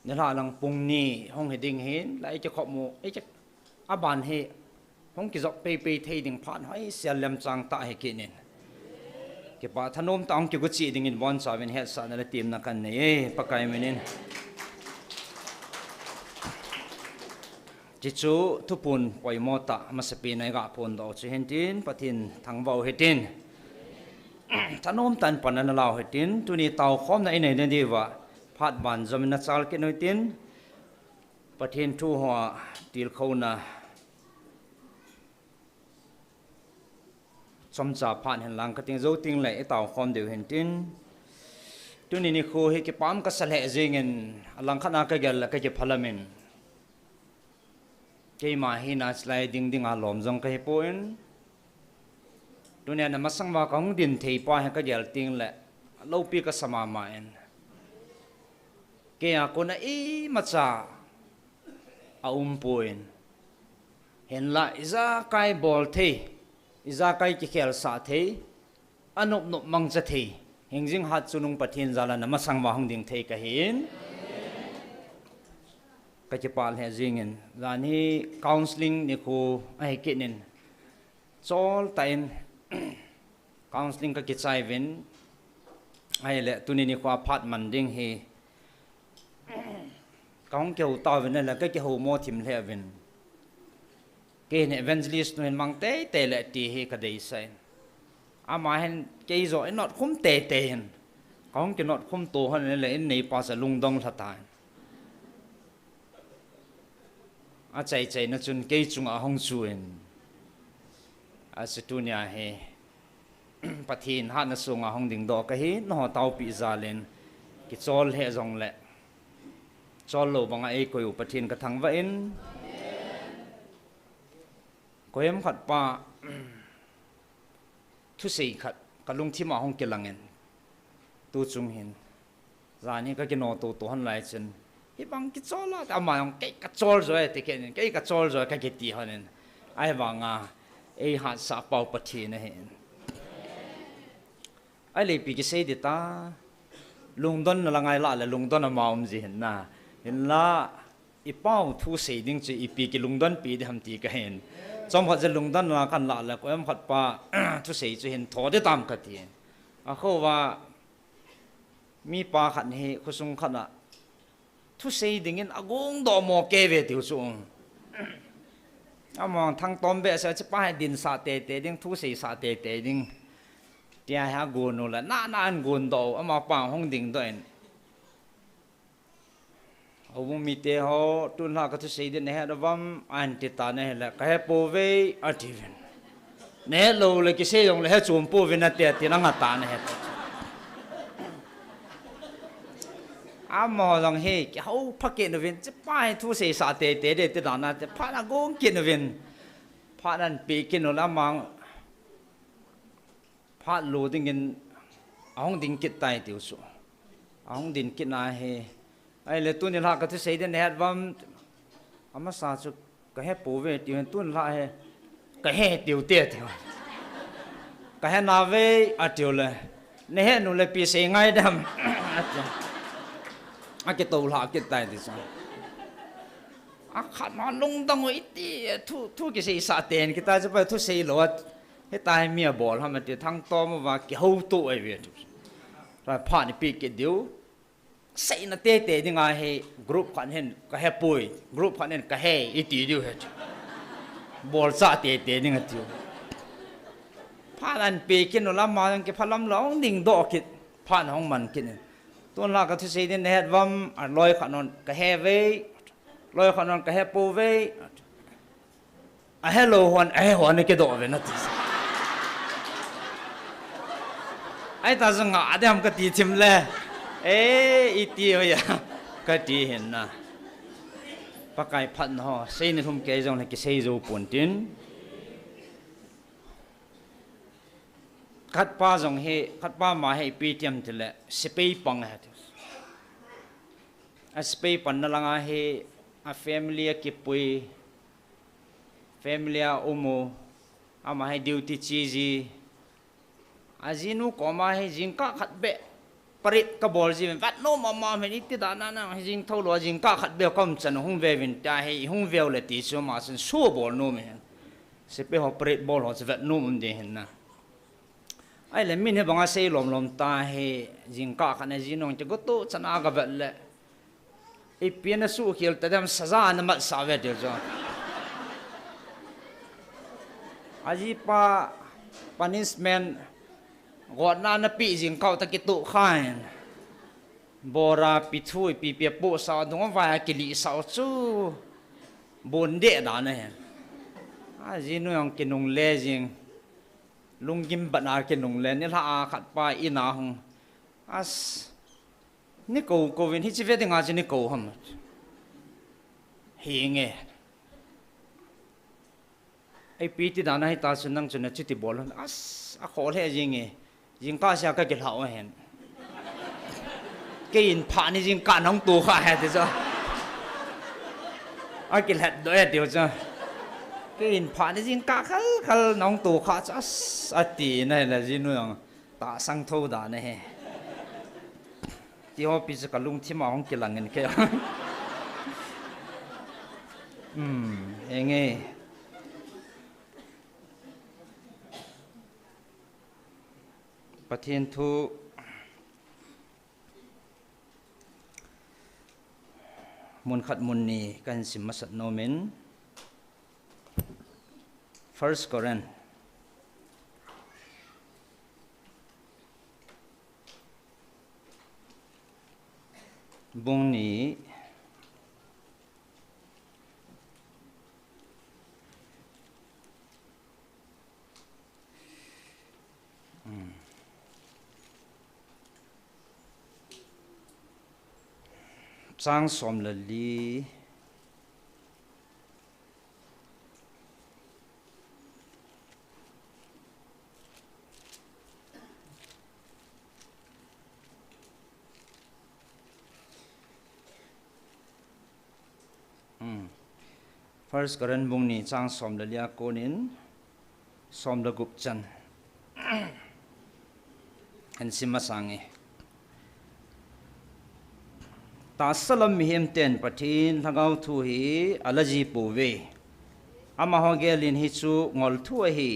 nila lang pungni hong heding hin lai cha khop mo ai cha aban he hong ki jok pe thei ding phan hoi sialem chang ta he kinin ke pa thanom tang ki gu chi ding in bon sawen he sa na team na kan nei pakai menin chichu thupun poi mota masapi nai ga pon do chi hentin pathin thangwau hetin thanom tan panan law hetin tuni taw khom na inai ne diwa phat ban zamina chal ke noitin pathin thu ho til khona somcha phan hen lang kating zo ting lai taw khom deu hentin tuni ni khu he ke pam ka salhe jingen alang khana ka gel ka ke phalamin cái mà hi na sliding ding alom jong cái point dunia na masang ma kong din thei pa ha ka gel ting le lo pi ka sama ma en ke a ko na i ma cha a point hen la iza kai bol thei iza kai ki khel sa thei anop nop mang cha thei hingjing hat chunung pathin zala na masang ma hong ding thei ka hin ka chi pal he jingin zani counseling ni khu ai kinin chol tain counseling ka ki chai vin ai le tuni ni kwa phat man ding hi kaung keu ta vin la ka ki ho mo thim le vin ke ne evangelist no mang te le ti hi ka dei sai ama hen ke zo not khum te hen kaung ki not khum to han le in nei pa sa lung dong thata a chai na chun ke chung a hong chuin a situnia he pathin ha na sunga hong ding do ka hi no tau pi za len ki chol he zong le chol lo banga e ko pathin ka thang va in ko em khat pa thu sei khat ka lung thi ma hong ke langen tu chung hin zani ka ki no to han lai chen hi bang ki chol la ta ma hong ke ka chol rồi te ken ke ka chol rồi ka ki ti hanen ai wanga e ha sa pau pathin na hen ai le pi ki sei de ta lungdon na langai la le lungdon na maum ji hen na hin la i pau thu sei ding chi i pi ki lungdon pi de ham ti ka hen chom khat je lungdon na kan la le ko em khat pa thu sei chu hen tho de tam ka ti a kho wa mi pa khat he khusung khat na thu sei ding in agong do mo ke ve tiu chung among thang tom be sa pa din sa te ding thu sei sa te ding tia ha gun no la na an gun do ama pa hong ding do en obu mi te ho tun la ka thu sei de ne ha ram an ti ta ne la ka he po ve ativen ne lo le ki se yong le ha chum po ve na te ti na nga ta ne he amo long he ki ho phake no vin che pa thu sei sa te de te da na te pha na gong ki no vin pha nan pi ki no la mang pha lo ding in ong ding kit tai tiu su ong din kit na he ai le tu ni la ka thu sei de ne hat vam ama sa chu ka he po ve tiu tu la he ka he tiu te tiu ka he na ve a tiu le ne he nu le pi sei ngai dam a ke to la ke tai di sa a khat ma lung dang oi ti thu ki sei sa ten ki ta cha pa thu sei lo he tai mia bol ha ma ti thang to ma wa ki ho tu ai ve ra pha ni pi ke diu sei na te ni nga he group khan hen ka he pui group khan hen ka he i ti diu he bol sa te ni nga tiu pha nan pi ki no la ma ke phalam long ding do ki pha hong man ki tuan la ka thu sei den het vam ar loi khanon ka he ve loi khanon ka he pu ve a hello hon a hon ke do ve na ti ai ta zanga adam ka ti thim le e i ti ya ka ti hen na pa kai phat no sei ni thum ke jong le ki sei zo pun tin khát pa dòng he khát pa mà he pi tiêm thì lệ spay pang hết a spay pan na lang he a family ki pui family umu ama he duty chizi azinu ko ma he jingka khat be parit ka bol ji vat no mama me ni ti da na he jing thau lo jingka khat be kom chan hung ve vin ta he hung ve le ti so ma sen so bol no me spay ho parit bol ho vat no mun de hen na ai le min he banga sei lom ta he jingka khane jinong che go to chana ga vet le e piana su khil ta dam saza na mal sa ve de jo aji pa punishment god na pi jingka ta ki tu khain bora pi thui pi pi po sa dong va ki li sa chu bon de da na he aji no yang ki nong le jing lung kim bana ke nong le ni la khat pa ina hong as ni ko vin hi chi ve de nga chi ni ko ham hi nge ai pi ti dan hai ta sun nang chun chu ti bol as a khol he jing e jing ka sia ka ke hlau hen ke in pha ni jing ka nong tu kha he ti cho ai ke het do e tiu cho cái in phá này riêng cá khal khal nóng tù khá cho tí này là gì nữa ta sang thâu đã này thì họ bị cái lung thì mà không kêu là người kia nghe Bát Thiên Thu mun khát mun ni kan sim masat nomen 1 Koran bung ni trang som la li First Koran bung ni trang som la lia konin som la gup chan han sima sange ta salam him ten pathin thangau thu hi alaji puwe ama ho gelin hi chu ngol thu hi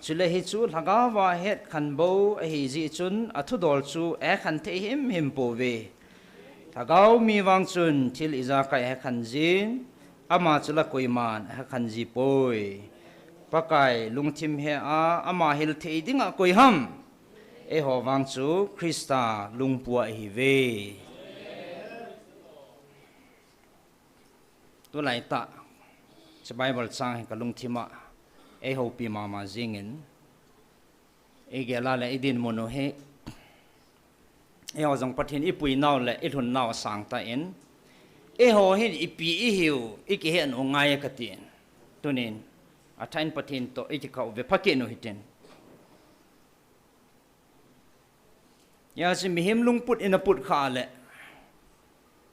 chule hi chu lagawa het khan bo hi ji chun athu dol chu e khan the him puwe thagau mi wang chun thil iza kai he khan jin ama chula koiman he khan ji poi pakai lungthim he a ama hil thei dinga koi ham e ho wang chu Krista lungpua hi ve tu lai ta che Bible chang ka lungthima e ho pi mama jingin e gela le idin mono he e ho jong pathin ipui naw le i thun naw sang ta en e ho hin ipi i hiu i ki hen ongai ka tin tunin a thain pathin to i ki kau ve phake no hiten ya si mi him lung put in a put kha le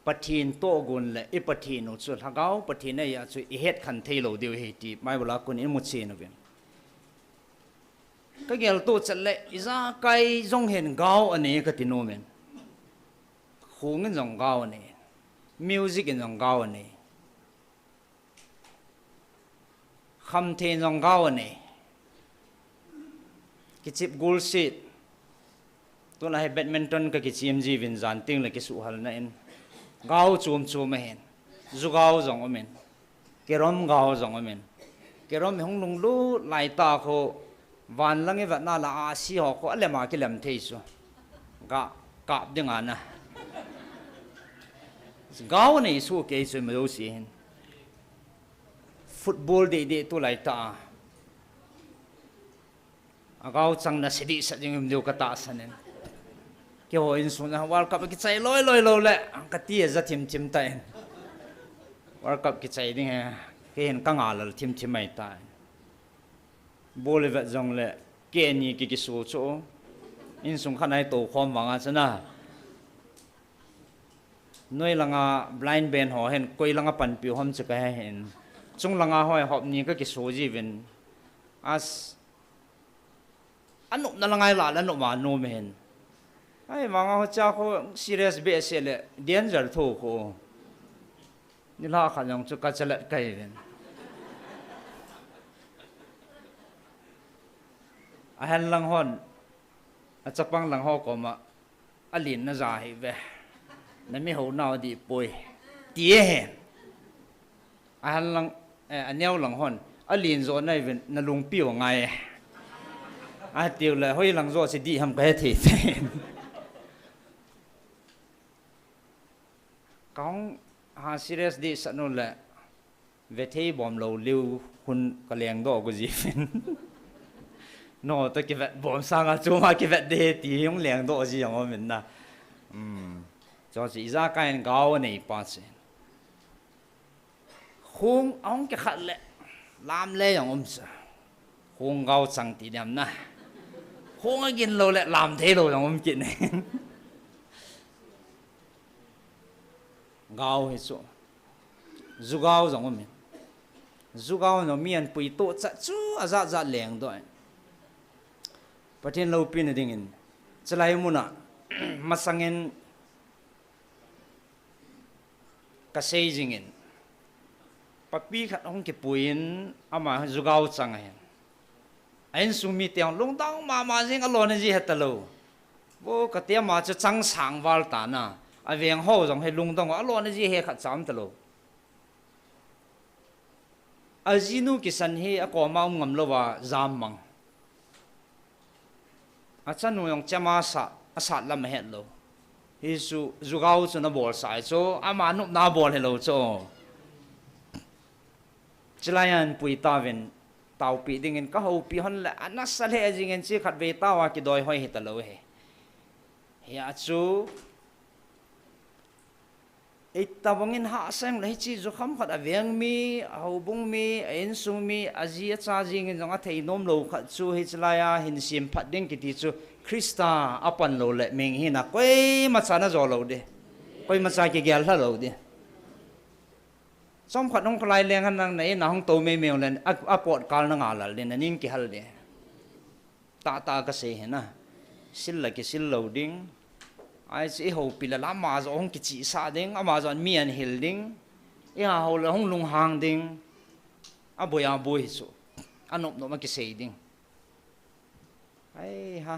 pathin to gun le i pathin no chu thagau pathin ne ya chu i het khan thei lo deu he ti mai bula kun in mu che no ben ka gel to chal le iza kai jong hen gao ane ka ti no men khung in jong gao ane music in jong gao ane kham the jong gao ane ki chip goal sheet to la badminton ka ki chim ji vin zan ting le ki su hal na en gao chum chum hen zu gao jong omen kerom gao jong omen kerom hong lung lu lai ta kho van lang e va na la a si ho ko le ma ki lem thei su ga kap ding ana gao nei su ke su me do si hen football de to lai ta a gao chang na sidi sa jing im do ka ta sanen ke ho in su na world cup ki chai loi lo le ka ti za thim ta en world cup ki chai ding he ke hen ka nga la thim mai ta bolivet jong le ke ni ki su cho in sung khanai to khom wanga chana noi langa blind band ho hen koi langa pan pi hom chu ka hen chung langa hoi hop ni ka ki su ji ven as anu na langai la no ma no men ai manga ho cha ko serious be se le danger tho ko ni la kha jong chu ka chala kai ven a han lang hon a chapang lang ho ko ma alin na za hi ve na mi ho naw di poi tie hen a han lang a neu lang hon alin zo nai ven na lung piu ngai a tiu le hoi lang zo si di ham ka thi kong ha serious di sa no le ve thei bom lo liu hun ka leng do go ji fen no to ki vet bom sang a chu ma ki vet de ti yong leng do ji yong men na cho si za kai gao nei pa chen khung ong ke khat le làm lê ông sợ hong gạo chẳng tí điểm na hong ởกิน lâu lại làm thế rồi ông chuyện này gạo hết số du gạo giống ông du gạo nó miền bụi tổ chặt chú azat leng rồiประเทศเราเป็นอะไรเงี้ยจะไล่มุนะมาสังเกตกษตรจริงเงี้ยปับปีขัดห้องเก็บปุ๋ยอามาจุกเอาจังเงี้ยไอ้สุมีเตียงลงตั้งมาจริงอร่อยนี่จีเหตุเราโว้กเตียมาจะจังสังวาลตานะไอ้เวียงห่อจังให้ลงตั้งอร่อยนี่จีเหตุขัดจำตลอดไอ้จีนูกิสันเฮอากอมาอุ้มงำเราว่าจามมังอาจารย์หนูยังจะมาสัตลำเห็ดเราฮิสุจุกเอาจนบอลสายโจอามานุนาบอลให้เราโจจะลายันปุยตาเวนเต่าปีดิ่งเงินก็เอาปีหันแหละอันนั้นสั่งให้จริงเงินที่ขัดเวตาว่ากิดอยห้อยเห็ดเราเฮียจูไอ้ตาบังเงินหาเสียงเลยจีจุคำขัดเวียงมีเอาบุงมีเอ็นซูมีอาเจียจ้าจริงเงินจังอาเทนมเราขัดจูเฮจลายาหินเสียมพัดดิ่งกิติจูคริสตาอปันเราแหละเมงหินักก้อยมาชนะจอเราเด้ก้อยมาชาเกี่ยวกับเราเด้สมขัดน้องคลายแรงขนาดไหนน้องโตไม่เมียวเลยอาปอดกาลนังอาลเลยนั่นนิ่งกี่ฮัลเด้ตาก็เสียนะสิลละกี่สิลเราดิ่งไอ้สิเขาปีละมาจะห้องกิจสาดิ่งอามาจะมีอันเฮลดิ่งอีหาเขาเลยห้องลุงหางดิ่งอาบอยสุอันนบมากี่เสียดิ่งไอ้ฮะ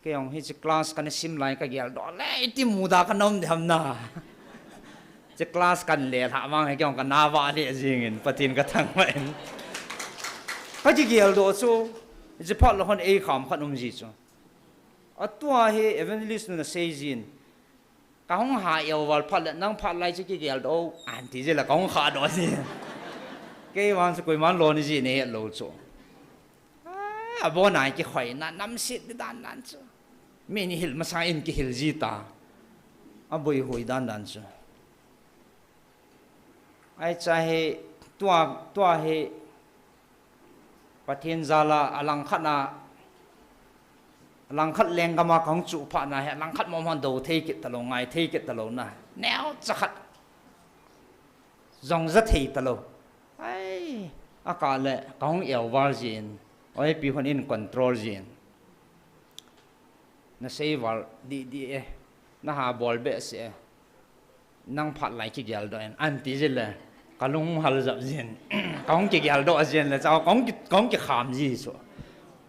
เกี่ยงให้จะคลาสกันซิมไลน์ก็เกี่ยวดอลเลยที่มูดากันน้องทำน่ะจะคลาสกันเลยถามว่าให้เกี่ยงกันนาวาเลยจริงๆปฏิญกระทั่งไปเขาจะเกี่ยวโดดสู้จะพอดละคนเอขำขนมจีจูอัตัวเฮเอเวนลิสน์เซจินก้าวหาเอววัลพัดแล้วนั่งพัดไล่จะเกี่ยวโดอันที่จะละก้าวขาดอสิเกี่ยวันสกุลมันโลนี่จีเนี่ยโลจูบ่นายกี่ข่อยนั่นน้ำสิดด้านนั้นจ้ะมีนี่หิลมาสายอินกี่หิลจีตาบ่อยหวยด้านนั้นจ้ะไอ้ใจตัวเฮประเทศจาลาอลังคัดนะอลังคัดแรงกมาของจุพานะเฮอลังคัดมอมันโดเทกิตลงไงเทกิตลงนะแนวจะขัดจงจะเทตลงไอ้อากาศเลยของเอววาจินโอ้ยปีคนอินคอนโทรลจีนน่าเสียวอลดีน่าหาบอลเบสเอนั่งพัดไหลกี่เดียวด้วยอันที่จะเลยกลุงฮัลจับจีนก้องกี่เดียวด้วยจีนเลยจะเอาก้องกี่ขามจีสัว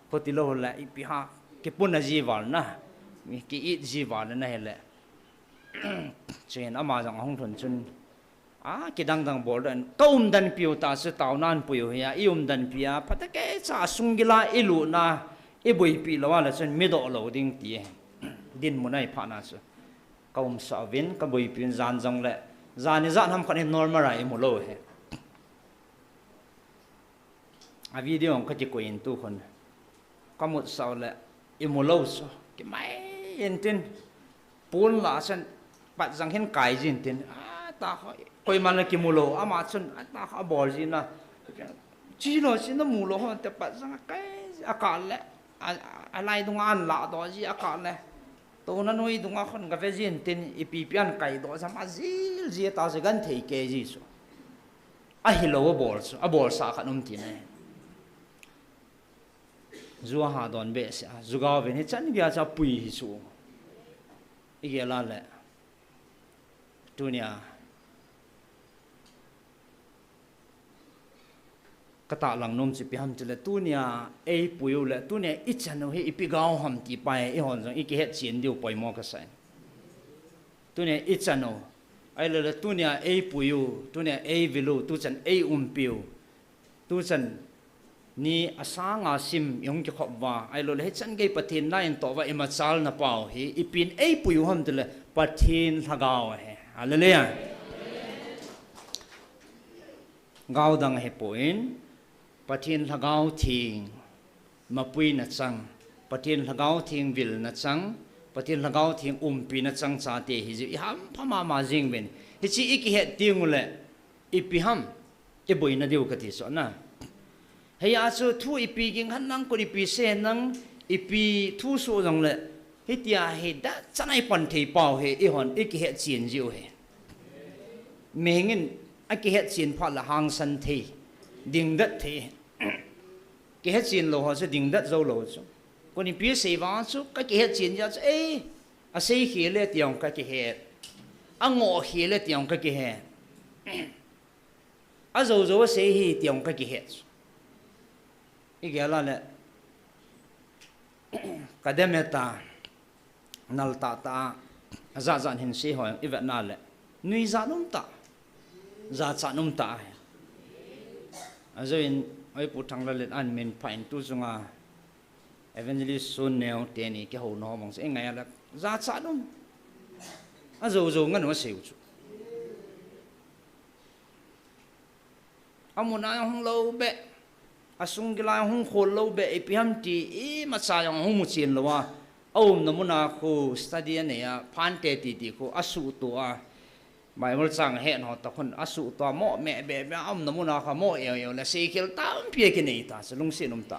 พอที่เราเลยอีปีฮะกี่ปุ่นจีวอลนะมีกี่อีจีวอลนั่นแหละจีนอามาจากห้องทุนจุนกี่ดังบอลด้วยก็ดันพิวตาสุดตาวนั่นพิวเฮียดันพิวพัดแก่จ่าสุงกิลาลุนะบุยปีละว่าละจนไม่ดอกเราดิ้งตีดินมันไม่ผ่านนะสุก็สาววินก็บุยปีนจานจังเลยจานนี้จานทำคนนี้ normal อะไรหมดเลยวิดีโอก็จะคุยกันทุกคนก็หมดสาวเลยหมดเลยสุก็ไม่เห็นตินปูนละฉันปัดจังเห็นไก่จินตินตาคอยมันเลยกิมูโลอามาชนตาเขาบอลจีนะจีโร่จีน่ะมูโลฮะแต่ปัจจังไก่อากาศแหละอะไรตรงอันละตัวจีอากาศแหละตัวนั้นไว้ตรงอันคนกาแฟจีนตินอีปีเปียนไก่ตัวสมาจีตาสิกันเทเกจีสุฮิโลบอลสุบอลสาขนมตีเนี่ยจัวหาดอนเบสจัวกาเวนจันเบียจะปุยสุอีกแล้วแหละตัวเนี่ยกตาหลังนมสิพิหำจะเลยตัวเนี่ยปุยเลยตัวเนี่ยอิจฉาโนเฮอีพิกาวหำตีไปหอนจังอีกเหตุเสียนเดียวปล่อยมอกระสันตัวเนี่ยอิจฉาโนไอ้เลยตัวเนี่ยปุยตัวเนี่ยวิลูตัวจันปิวตัวจันนี่อาสางอาซิมยงจะขบว่าไอ้เลยเหตุจันเกยปฏินไล่ตัวว่ามาซาลน่ะเปล่าเฮอีปินปุยหำจะเลยปฏินทกาวเฮอะไรเลยกาวดังเฮปุยนปฏินทกาวทิ้งมาปุยนัดจังปฏินทกาวทิ้งวิลนัดจังปฏินทกาวทิ้งปีนัดจังชาติฮิจิฮัมพม่ามาจิงเวนฮิจิอีกเหตุทิ้งเลยอีปีฮัมอีบุยนัดเดียวกันที่สุดนะ hay à chú thu ipi kinh hắn năng có ipi sen năng ipi thu số rằng lệ hết tia hết đã chắc này phần thì bảo hết ý hòn ý cái hệ chiến diệu hết mình nghe cái hệ chiến phải là hàng sân thì đình đất thì cái hệ chiến lâu họ sẽ đình đất dâu lâu chứ còn ipi xây vắng chú cái hệ chiến ra ấy à xây khí lên tiếng cái hệ à ngõ khí lên tiếng cái hệ à dâu dâu xây khí tiếng cái hệ cái là cái đêm ta nal ta za zan hin si hoy ivet na le nui za num ta za cha num ta azoin oi pu thang la let an men pain tu zunga evangelist sun neo te ni ke ho no mong se ngai la za cha num azo zo ngan no siu chu amuna hong lo be asung gila hong khol lo be ipiham ti e ma cha yang hong mu chin lo wa om namuna khu study ne ya phan te ti khu asu to a mai mol chang he no ta khon asu to mo me be be om namuna kha mo yo la se khel tam pie ke nei ta salung se nom ta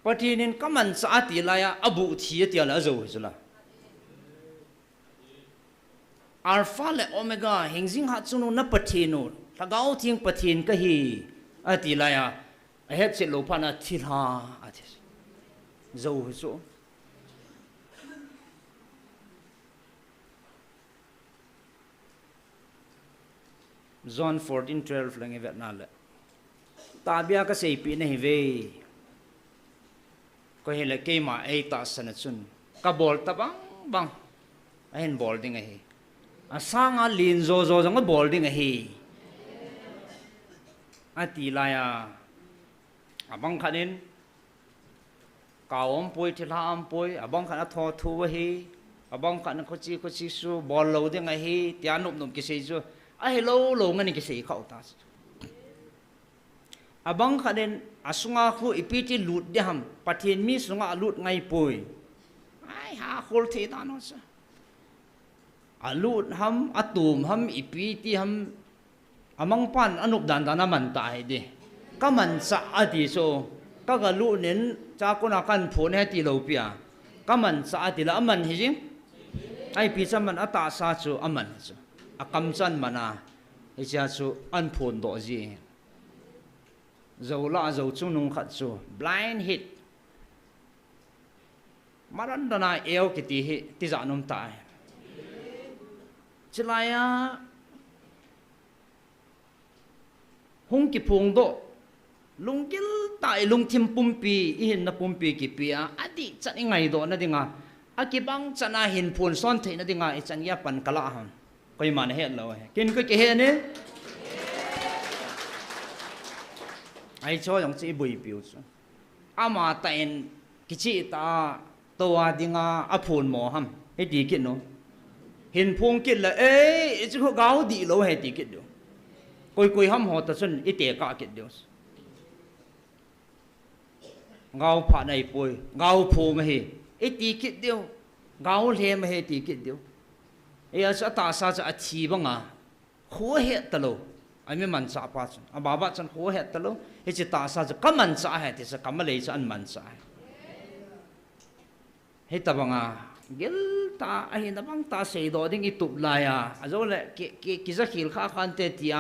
patinin kaman sa ti la ya abu thi ti la zo zula alpha le omega hingjing ha chunu na pathinu tagau thing pathin ka hi ati la ya a het se lo phana thilha ati dâu số John 14:12 là nghe Việt Nam lệ ta bia cái gì bị này về có hệ là cái mà ai ta sanh chun cái ball ta bang anh ball đi ngay à sang à liền zo giống cái ball đi ngay à tí lại à bang khá nên cao poi thì la poi abang khana tho thu hi abang khana ko chi su bol lo de ngai hi tia nup nup ki sei chu a hello lo ngani ki sei khau ta abang khaden asunga khu ipiti lut de ham pathin mi sunga lut ngai poi ai ha khol the ta no sa alut ham atum ham ipiti ham amang pan anup dan dana man ta hi de ka man sa adi so các cái lũ nến cha con nào cần phun hết thì lâu bia các mình sa thì là mình hi chứ ai bị sao mình ata sa chu mình chu cầm chân mình hi cha chu ăn phun độ gì dầu la dầu chung nung khát chu blind hit mà anh đã nói eo cái tí hi tí giả nôm tai chỉ là hung cái phun độ lung kil tai lung thim pumpi hin na pumpi ki pia adi chan ngai do na dinga akibang chana hin phun son the na dinga chan ya pan kala han koi man he lo he kin ko ke he ne ai cho yong chi bui piu chu ama taen ki chi ta to wa dinga a phun mo ham he di kit no hin phung kit la e chu gao di lo he di kit do koi ham ho ta chun ite ka kit do ngao phá này bồi ngao phù mà hề ít tí kít điêu ngao lê mà hề tí kít điêu ấy sẽ ta sa sẽ chi bằng khổ hết talo anh mới mình sa pa chân bà bà chân khổ hết talo ấy chỉ ta sa sẽ cắm mình sa hết thì sẽ cắm lấy cho anh mình sa hết ta bằng gel ta ai na bang ta sei do ding itup lai rồi lại cái giá khil khá khan te tia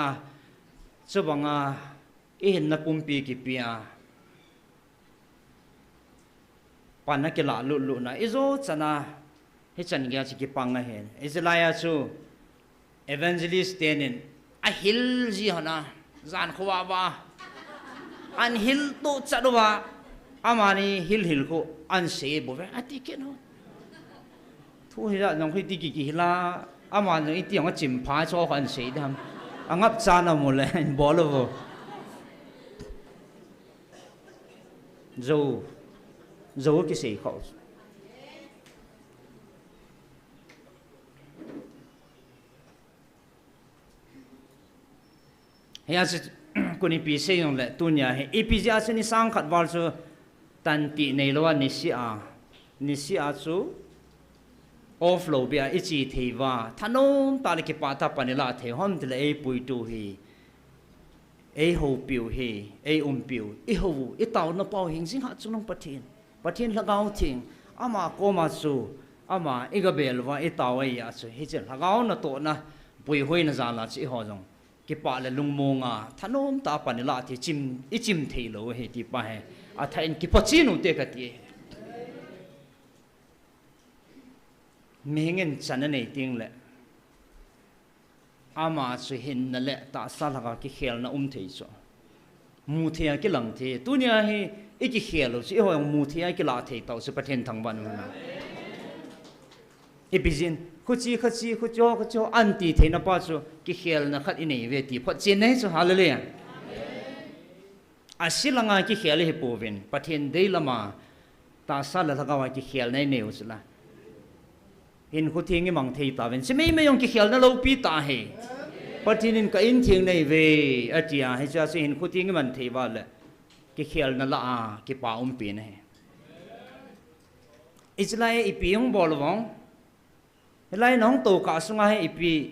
cho bằng hin na pumpi ki pia pana ke la lu na izo chana he chan gya chi ki panga hen izlaya chu evangelist tenin a hil ji hana zan khwa ba an hil to chadwa amani hil ko an se bo ve ati ke no thu hi ra nong hi ti ki hila aman ni ti ang chim pha cho kan se dam angap chana mo le bolo zo dấu cái gì khẩu hay là cô ni pi xây dùng lại tu nhà hay ipizia sẽ ni sang khát vào số tan pi này lo nisia số offload bia ít gì thì và thanom ta lại cái bát ta panela thì hôm thì lại bùi tu hi hầu biểu he biểu hầu tàu nó bao hình sinh hạ chung nông bắt thiên là gạo thiền ama cô mà su ama igabel và tàu ấy à su hết chân là gạo nó tổ na bùi hôi nó ra là chỉ họ rằng cái bà là lung mông à thằng ông ta bà này là thì chim thấy lâu hết thì bà hè à thay cái phát triển nó cái gì mình nghe chân này tiếng lệ ama su hin na lệ ta sa là cái khéo nó thấy so mù thề cái lăng thề tu nia he cái khéo lo chỉ họ mù thề cái lạ thề tàu sự phát triển thằng bạn mà Epizin, khuchi anti thế nó bao nhiêu cái khéo nó khát ini về thì phát triển này so hallelujah. Asilang cái khéo này bổ viên, phát triển đây là mà ta sa là thằng cái khéo này nhiều chứ là. Hiện khuchi cái mang thề ta viên, xem mấy ông cái khéo nó lâu pi ta he. Phát triển cái in thiêng này về ở chia hay sao hiện khuchi cái mang thề vào là cái khéo nó là cái bảo pi này. Israel ipiong bolong. Lai nong to ka sunga he ipi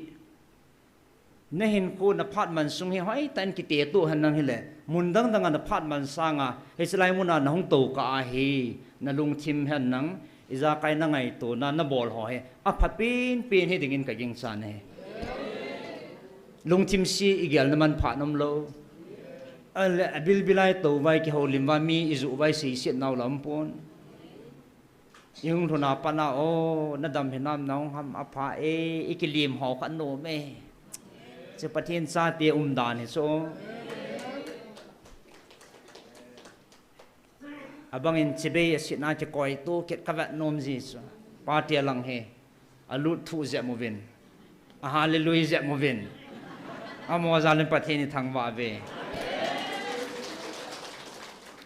ne hin ko na phat man sung he hoi tan ki te tu han nang hele mundang dang na phat man sanga he slai mun na nong to ka hi na lung thim han nang iza kai na ngai to na bol ho he a phat pin he dingin ka ging san he lung thim si igel na man phat nom lo al bil bilai to vai ki ho lim wa mi izu vai si siat naw lam pon yung thona pana o na dam hinam nong ham apha ikilim ho khan no me che pathin sa te dan he so abang in chibe sina che koi to ket kavat nom ji so pa te lang he alut thu je movin a hallelujah je movin amo zalin pathin thang wa ve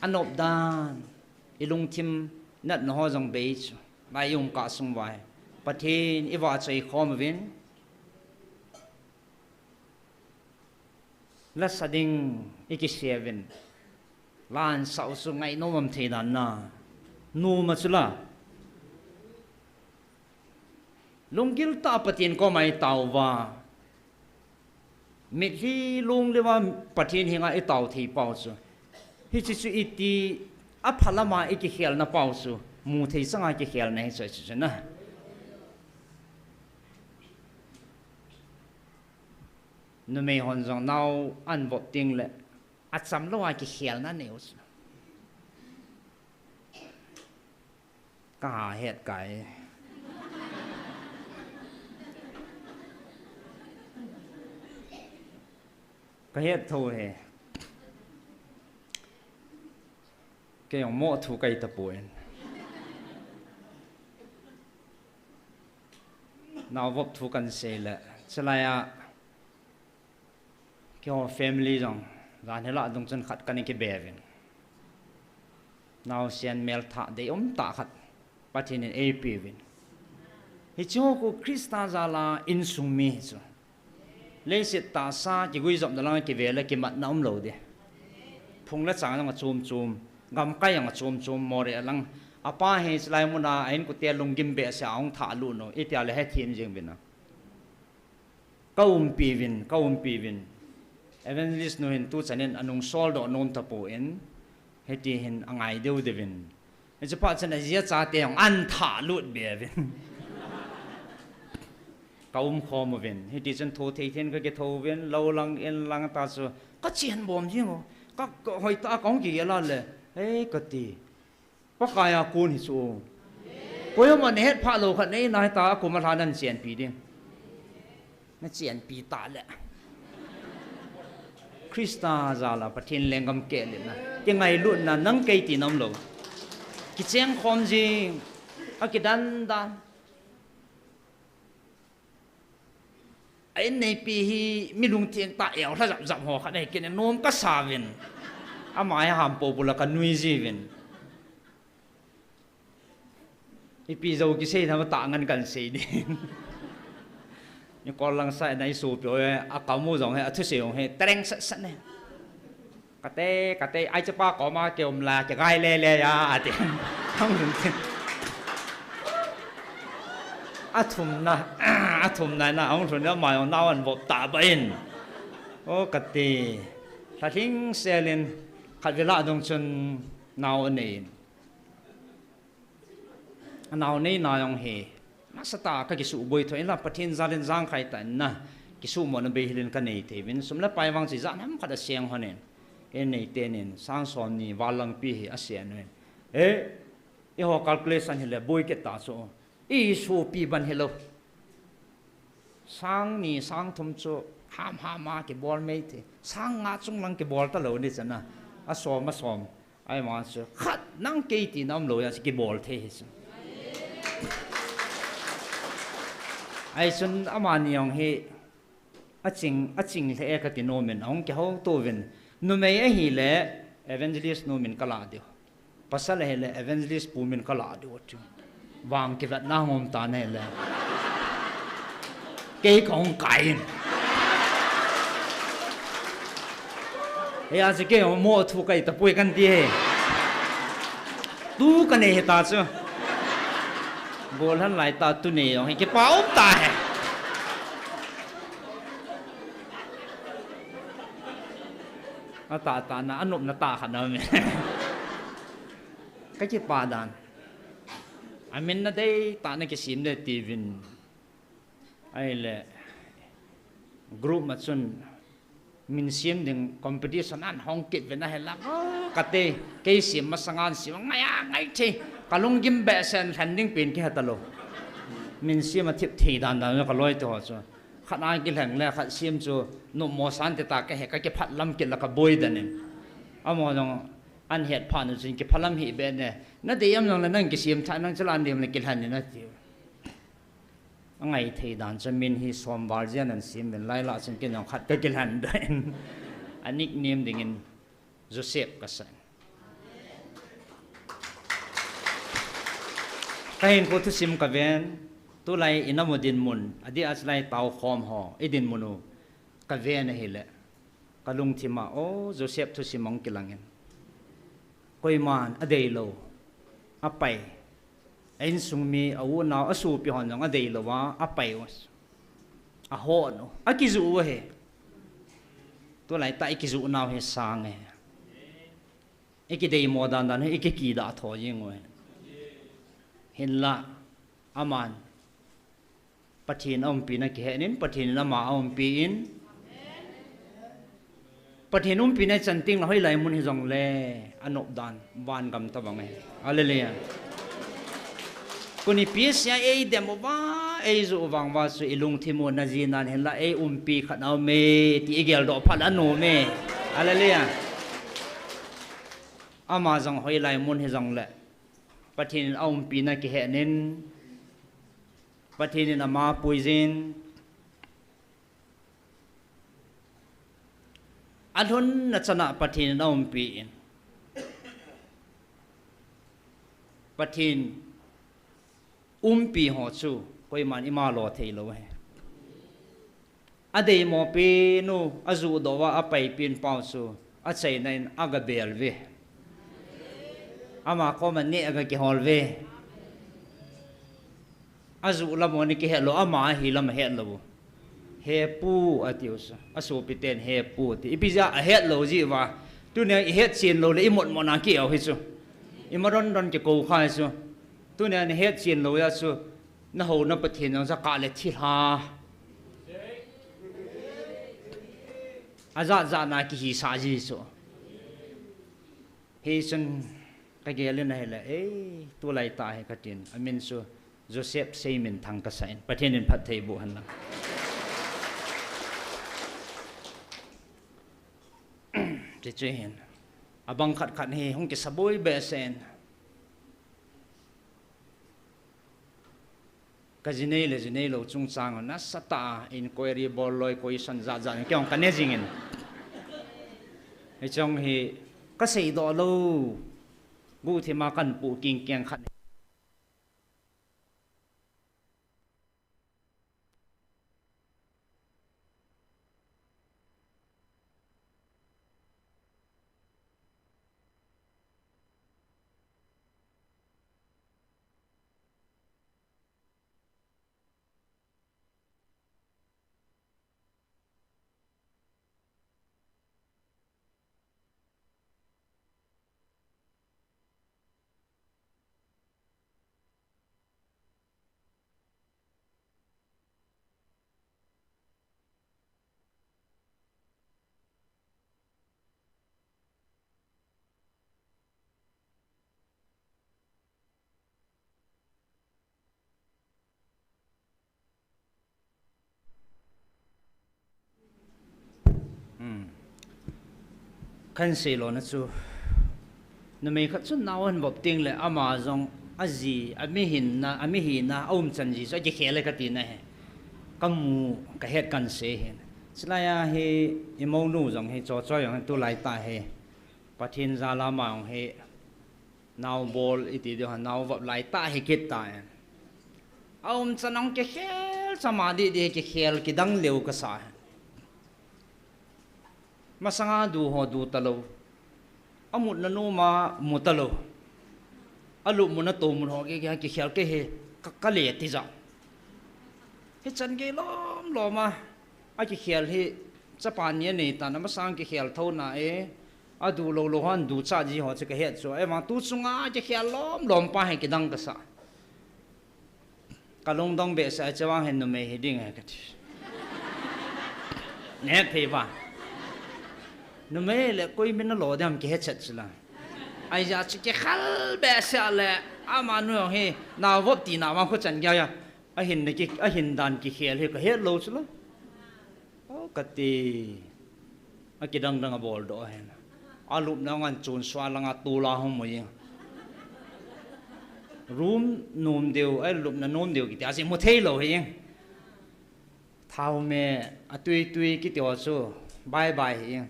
anop dan ilung thim nát nó hoa dòng bể mai dùng cả sung vải, bắt thiên ít vợ chơi khó mà viên, lát sa đinh ít cái xe viên, lan sáu số ngày nó mầm thế đàn na, nu mà chứ là, lông gil ta bắt thiên có mai tàu và, mấy khi lông để mà bắt thiên hiện tại tàu thì bao giờ, khi chỉ ít đi áphala mà ít cái khéo nó bao su mù thấy sang cái khéo này rồi nè nó mấy hòn rong nào ăn bột tiếng lệ ắt sắm lo cái khéo nó nhiều cả hết cái hết thôi cái ông mua thu cây tập bồi nào vấp thu cần xe lệ sẽ là cái họ family rằng ra thế là đồng chân khát cái bè viên nào xem mail thả để tạ khát bắt trên AP viên thì chỗ của Christa ra là in sung mi chứ lấy sự ta sa chỉ quy rộng đó là cái về là cái mặt nó lâu đi phùng lát sáng nó chôm gam kai yang chom more lang apa he slai muna ain ku te lungim be sa ong tha lu no itia le he thim jing bin kaum pi vin evangelist no hin tu chanen anung sol do non ta po en heti hin angai deu de vin e cha pa chan azia cha te ong an tha lut be vin kaum khom vin heti chan tho thei then ka ke tho vin lo lang en lang ta su ka chian bom jing ka hoi ta kong ki la le cái gì, bác cái à cuốn hết số, bây mà hết phá lô khẩn này này ta cũng mà thằng nên tiền pi đi, nó tiền pi ta lệ, Christa ra là phát hiện lên cầm kẹt lên na, cái ngày luôn là nâng cây tiền ông lô, cái chén khom gì, cái đan, anh này pi hi mi lung tiền ta eo ta dập họ khẩn này cái này nôm cá sa viên amai ham popula kan nui jivin ipi zo ki sei tham ta ngan kan sei di ni kol lang sai nai su pyo a kamu jong he a thu se jong he treng sat sat ne kate ai cha pa ko ma keom la ke gai le ya ati thong dun athum na na ong thun na ma ong nawan bo ta bain o kate ถ้าทิ้งเซลินขัดเวลาตรงจนนาวนี่นาวนี่นายองเฮนักสตาก็กิสุบอยถอยละประเทศจารินจางใครแต่นะกิสุมันเบฮิลินกันนี่เทวินสมละไปวังสิจานนั้นขัดเสียงเขาเนี่ยนี่เตนินสร้างสอนนี่วาลังปีอาเซียนเนี่ยอีหัว calculation เฮลบอยเกตตาโซอีสูปีบันเฮลสร้างนี่สร้างทุ่มโซหามมาเก็บบอลไม่เทสร้างงาจงลังเก็บบอลตลอดนี่สินะอาสอมมาสอมไอ้มาโซขัดนั่งเกยตีน้ำลอยสิเก็บบอลเทสไอ้ส่วนอามานี่ยังเฮอาจริงเทเอกติโนเมนองเกี่ยวตัวเวนนูเมย์เฮเลเอเวนเจลิสโนเมนกลาเดียวภาษาเลเอเวนเจลิสปูเมนกลาเดียวจุวางเก็บหน้างอมตาเนี่ยเลยเกยของไก่เฮ้ยอาจจะเกยของโม่ทุกไก่ตะปุยกันดีตู้กันเนี่ยตาจ้ะโบราณหลายตาตุเนี่ยให้เก็บป้าอุ้มตาตานะอันนบนาตาขันเอาไหมก็จะปาดานอามินน่ะได้ตาในกิสิมได้ทีวินไอ้เล่กรุ๊ปมาชนมินเสียมดึงคอมเพติชันอันห้องกิจเป็นอะไรล่ะกัดเตะกิสิมมาสังานสิว่าไงที่กะลุงกิมเบสเซนแผ่นดิ้งเป็นแค่ตลกมินเสียมมาทิพย์ทีดานก็ลอยตัวจ้ะขณะกินแห่งแรกขัดเสียมจูนุ่มโมสันติตาแกเหก็จะพัดลำกินแล้วก็บอยดันเนี่ยอามองอันเหตุผ่านจริงๆพัดลำหีเบนเนี่ยนั่นเดียมลงแล้วนั่งกิเสียมท่านั่งจะลานเดียมเลยกินหันเนี่ยนั่นเดียวไงทีดานจะมินฮิสอมบาร์เจียนันเสียมเป็นไล่ละจนกินอย่างขัดก็กินหันได้อันนี้เนียมดิ่งโจเซฟก็สั่งใครเห็นคนทุสิมกับเวนตัวไรอินาโมดินมุนอดีตอะไรเตาคอมหอไอดินมุนูกับเวนเฮเลกลุงทิมาโอโจเซฟทุสิมังกิลังเงินก็ยมานอเดยโลอไปไอ้สุงมีอาวุธนาวอสูปิหอนยังอเดยโลวะอไปวะอโหนอกิจูวะเฮตัวไรตาอกิจูนาวเฮสังเฮไอกิเดยโมดันดันเฮไอกิกีดาทอยิงวะเห็นละอามันปะทินอมปีนักเหนินปะทินละมาอมปีอินปะทินอมปีนักจันติงเราให้ไหลมุนหิจงเล่อนุบดานวานกำตะบังเมอะเลเลียคนนี้ปีเสียเอเดมว่าเอจูวังว่าสุอิลุงทิมูนาจีนันเห็นละเอปีขัดเอาเมที่เอเกลดอกพัดอันโนเมอะเลเลียอามาจังให้ไหลมุนหิจงเล่ปะทินอมปีนักเหนินปะทินอามาปุยจินอันทุนนัชนะปะทินอมปีปะทินปีหอชูก็ยมันอิมาโลเทโลเฮอเดยโมปีนูอาจูดว่าอไปปีนปาวชูอาใจในอากาเบลเวอามาก็มันเนี่ยอากาเกฮอลเวอาจูละมันนี่เกฮโลอามาฮิละมาเฮโลเฮปูอาติอุสอาสูปิเตนเฮปูที่อีพิจาเฮโลจีว่าตัวเนี่ยเฮดเซียนโลเลยอิหมดมนาเกี่ยวฮิจูอิมาดอนจะกูข้าจูตัวเนี่ยเฮดเซียนโลยาจูน่าหูน่าประเทศน่าจะกาเลทิลาอาจารย์นาคิฮิสาจิจูเฮซันก็เกลียนให้เลยตัวไรตายกันจินอามินจูโจเซฟเซมินทางกษัตริย์ประเทศนี้พัฒน์บุหันละจะเจอเห็นอาบังขัดเฮห้องเกสบอยเบสเซนก็จีเน่เลยจีเน่เราจุงจางนัสตาอินควอรี่บอลลอยคุยสันจาจานเกี่ยวกันเนี่ยจริงไอ้จงเฮก็เสียดอลูกูที่มากันปูกิ่งเกียงขัด khăn xì lò nó chú nó mấy khát chút nào hơn bọc tiếng lại ama dòng gì ami hin na ôm chân gì cho chỉ khé lại cái tin này cầm mù cái hết cần xế hết Selaya he imonu dòng he cho yang tu lai ta he pathin za la ma he now ball iti do now vấp lai ta he kit ta chanong ke khel samadhi de ke khel ki dang leu ka sa masanga du ho du talo amut na no ma mutalo alu mun na to mun ho ke khel ke he ka le ti za he chan ge lom lo ma ai cái khel hi Japan này này ta nó sang cái khel thâu na à du lâu lâu han du cha gì họ chỉ cái hết rồi mà tu sung ai cái khel lom pa hay cái đăng cái sa cái long dong bể sa cho anh nó mày đi ngay cái nè thì va nó mày là coi mình nó lo đam cái hết chết rồi ai giờ chỉ cái khal bể sa là mà nó he nào vấp tí nào mà có chân ya ai hình này cái ai hình đàn cái khel thì cái hết lâu rồi kati akidang dang bol do hen alup na ngan chun swa langa tula hom moi room nom deu ai lup na nom deu ki ta se mo thei lo hen thau me atui tui ki tyo chu bye bye hen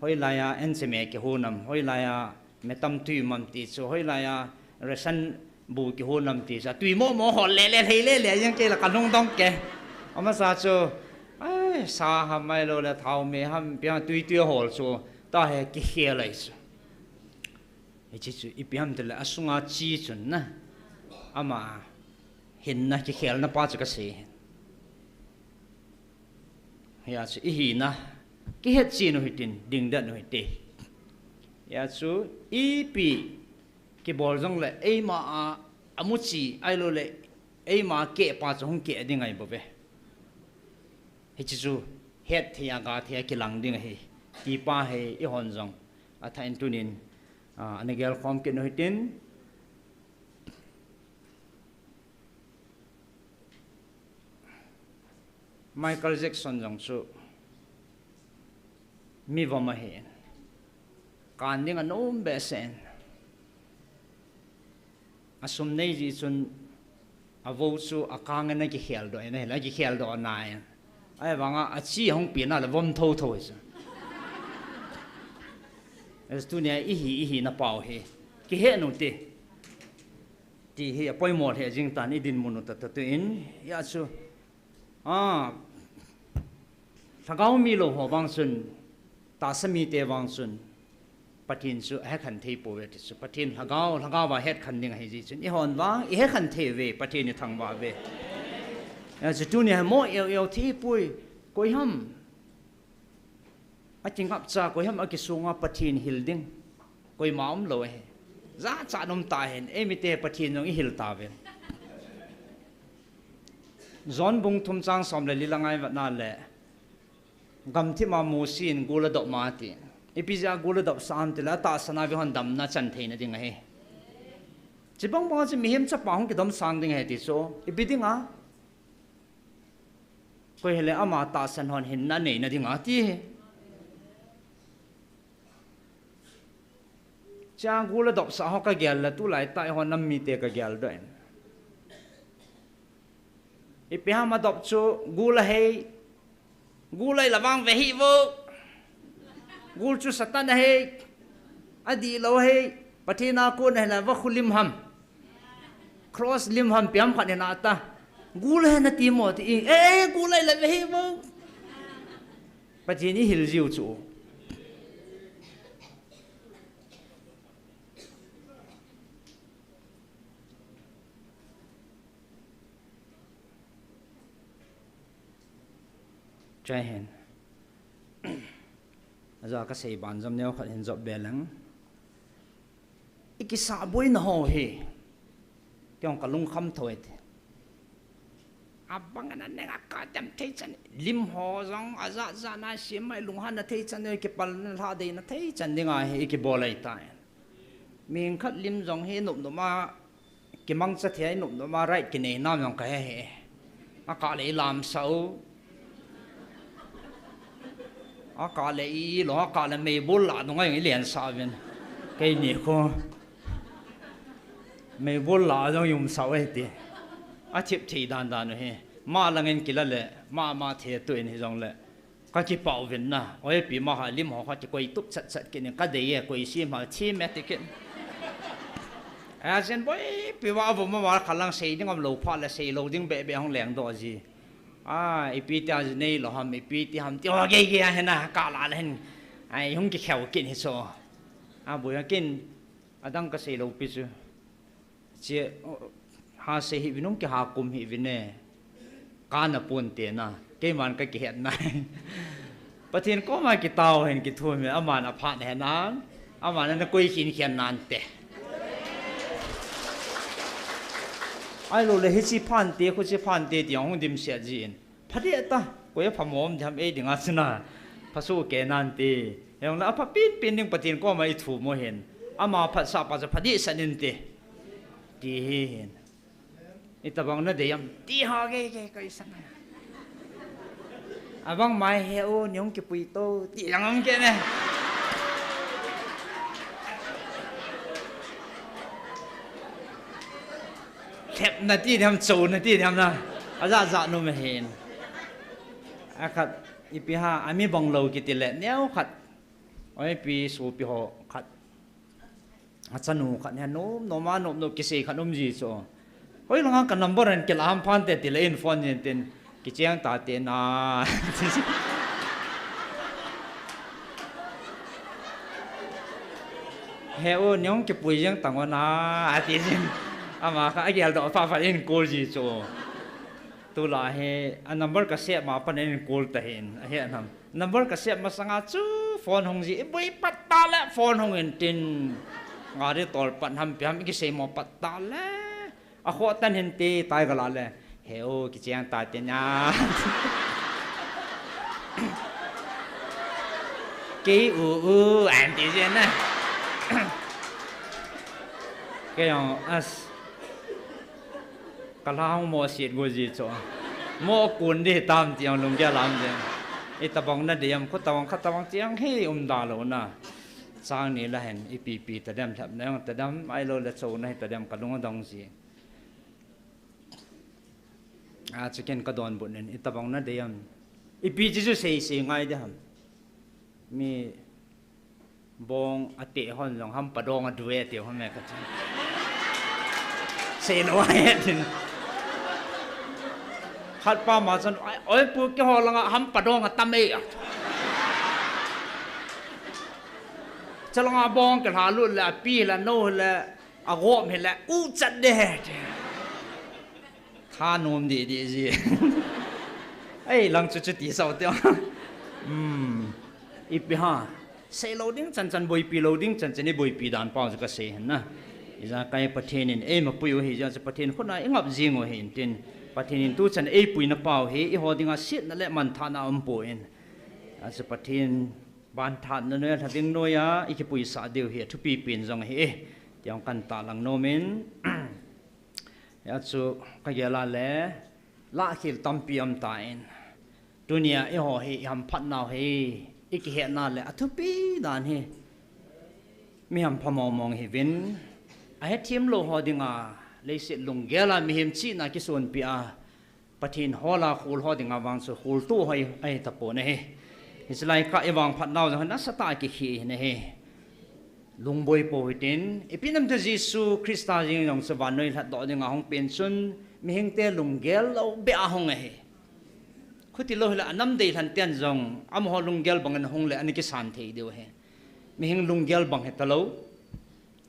hoi la ya en se me ki honam hoi la ya me tam tui mam ti chu hoi la ya resan bu ki honam ti sa tui mo hol le thei le yang ke la kanong dong ke mà sao cho ai sao ham mai lo là thao mẹ ham biếng tùy hồ cho ta hay cái kia lại cho cái chứ ít biếng thì là asunga chi chun na ama hin na cái kia na pa cho cái gì ya chứ ít na cái hết chi nó hitin đinh đợt nó hitin ya chứ ít bị cái bol rong lại ai mà amuchi ai lo lại ai mà kệ pa cho không kệ đi ngay bố về hi chu het thia ga thia ki lang ding hi ti pa he I hon jong a thain tunin anegel khom ke no hitin Michael Jackson jong chu mi vama he kan ding anom be sen asum nei ji chun avo chu akang na ki khel do na la ki khel do na ai vanga a chi hong pi na la vom tho tho is es tu ne I hi na pau he ki he no te ti he apoi mo he jing tan I din mun ta tu in ya chu thagau mi lo ho bang sun ta sami te wang sun patin chu he khan thei po ve ti chu patin thagau wa het khan ding he ji chun I hon wa I he khan thei ve patin ni thang wa ve chỉ tu này mỗi yêu thi bui coi hâm, anh chính ngập cha coi hâm ở cái sung ngập pathin hilding, coi máu lôi, giá cha nôm tai hen, em ite pathin giống hil ta về, zon bung thum chang som le lilangai vật na le, gam thi ma musin gula dok mati, epizia gula dok san tila ta sana vi hon dam na chan thei na ding he, chỉ bang chỉ mihem cha pa hong cái dam sang ding he ti so, epiding à coi hele ama ta san hon hin na nei na ding ati cha gula dok sa ho ka gel la tu lai tai hon nam mi te ka gel do en ipi ha ma dok chu gula he gula la wang ve hi wo gul chu satan he adi lo he pathina ko na la wa khulim ham cross lim ham piam khat na ta gulai na ti mo ti gulai la ve mo patini hil jiu chu chai hen za ka sei ban jam neo khat hen job belang ikisa boi na ho he kyong kalung kham thoi abang an ne ka jam thei chan lim ho jong aza za na sim mai lung han na thei chan ne ke pal na tha de na thei chan dinga he ke bolai ta ming khat lim jong he nup no ma ke mang cha thei nup no ma right ke nei nam jong ka he a ka le lam sau cả lệ ý lo cả là mày bố lạ nó ngay liền sao vậy cái này không mày bố lạ nó dùng sao vậy thì thiệp chỉ đàn đàn rồi mà là nghe kia là mà thiệp tuổi này giống là cái chỉ bảo viên na ôi bị mà hai lim họ chỉ quay túc sạch sạch cái này cái đấy quay xiêm mà chi mẹ thì cái sen bôi bị vào vùng mà khả năng xây những ông lầu phát là xây lầu những bệ không lẻn đó gì ipi ta này là ham ipi thì ham tiêu cái hay na cả là lên ai không cái khéo kinh hết rồi buổi kinh đang cái xây lầu bây giờ chỉ xây hi vinong cái cùng hi vine cá na pun tiền na cái màn cái hiện nàyประเทศก็มากี่เตาเห็นกี่ทุ่มเนี่ยอามันอภัทเห็นนั้นอามันนั่นกุยขินเขียนนานเตะไอ้เราเลยให้สิพันเตะเขาสิพันเตะที่ห้องดิมเสียจีนพระเดชตากุยพมอมทำดิ่งอาสนะพระสู้แกนานเตะอย่างนั้นพระปีนปีนึงประเทศก็มาอีถูโมเห็นอามาพระสัพพะพระเดชสันนินเตะดีเห็นอิตาบังนั่นเดียมตีหาเกยสันabang mai heo nyong ke pui to ti yang ke ne khep na ti tham chu na ti tham na aza za no me hen akhat ipiha ami banglo ki ti le neu khat oi pi su pi ho khat achanu khat ne no ma no ki se khat um ji so oi longa ka number an ke lam phan te ti le in phone yen tin cái chiang ta tiền à heo nhóm cái bùi giang tặng con à tiền mà cái gì đó phải in call gì cho tu là he number cái xe mà phải in call ta hen he nam number cái xe mà sang chú phone hong gì bùi bắt ta lẽ phone hong in tin ngài đi tol bắt ham piam cái xe mà bắt ta lẽ họ tan hen tê tai cái là lẽ heo cái chiang ta tiền nha cái anh tí gì nè cái ông cái lao mua xịt cái gì cho mua cuốn đi tam tiếng lùng kia làm gì ít tập bóng nó điểm có tập bóng tiếng hay đà lâu nè sang này là hẹn ipi ta đem thầm này ta đem ai lo là số này ta đem cả lùng đông gì chỉ cần cái đòn bún này tập bóng nó điểm ipi chỉ xây ngay đấy hả mi bong ati hon long ham padong adwe ti hon me ka sei lo ai tin khat pa ma chan oi pu ke ho langa ham padong atam e chalanga bong ke ha lu la pi la no la agom he la u chat de tha nom di ji ai lang chu chu ti sao teo ipi ha say loading chan boy pi loading chan ni boy pi dan pa ka se na iza kai pathen in e ma puyo hi ja pathen khona engap jingo hin tin pathen in tu chan e pui na pau he i hodinga sit na le man thana am po in as pathen ban than na ne thading noya i ki pui sa deu he thu pi pin jong he yang kan ta lang no men ya chu ka gela le la khil tam pi am ta in dunia e ho he ham phat naw heอีกเหตุนั้นแหละทุบปีด่านเฮมีหำพมมองเฮวินไอ้ทีมโลหอดิงาเลยเสร็จลงเกล้ามีหิมชีน่ากิส่วนปีอาปะทินฮอลาคูลหอดิงาวางสุคูลตู้ให้ไอ้ตะโปนเฮอิสไลก็ไอ้วางพัดดาวจังนัสตากิขีเนเฮลุงบอยโปวิตินอีพีนั้นจะยิสุคริสต์ยิงยองสวรรค์ในหัดดอกดิงาห้องเป็นซุนมีหิงเตลุงเกล้าเบียห้องเฮคุติโลหิละน้ำเดือดทันเตียนจงอามหอลุงเกลบังเงินหงเลยอันนี้ก็สันทีเดียวเฮมีหิงลุงเกลบังเฮตโล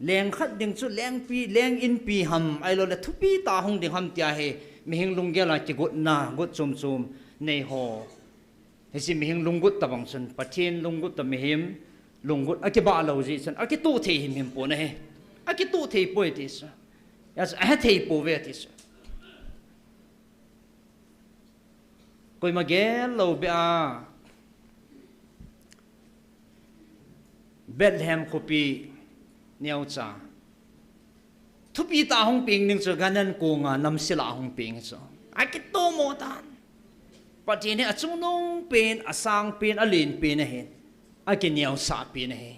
แรงขัดดึงสุดแรงปีแรงอินปีหำไอโลละทุปีตาหงดึงหำเตียเฮมีหิงลุงเกลอะไรกุดนากุดซุมในหอเฮสิมีหิงลุงกุดตะบังสันปัจเจนลุงกุดตะมีหิมลุงกุดอากิบาลาวจีสันอากิตู้เทหิมปนเฮอากิตู้เทป่วยติสยาสเทป่วยติสกุยมาเกลเราเบียเบธเลมคุปีเนียวจ้าทุปีตาหงปิงหนึ่งส่วนกันนั้นกูงานำศิลาหงปิงส่วนไอ้กิโตโมตันป Patin he achung nong pen asang pen alin pen he akiniao sa pen he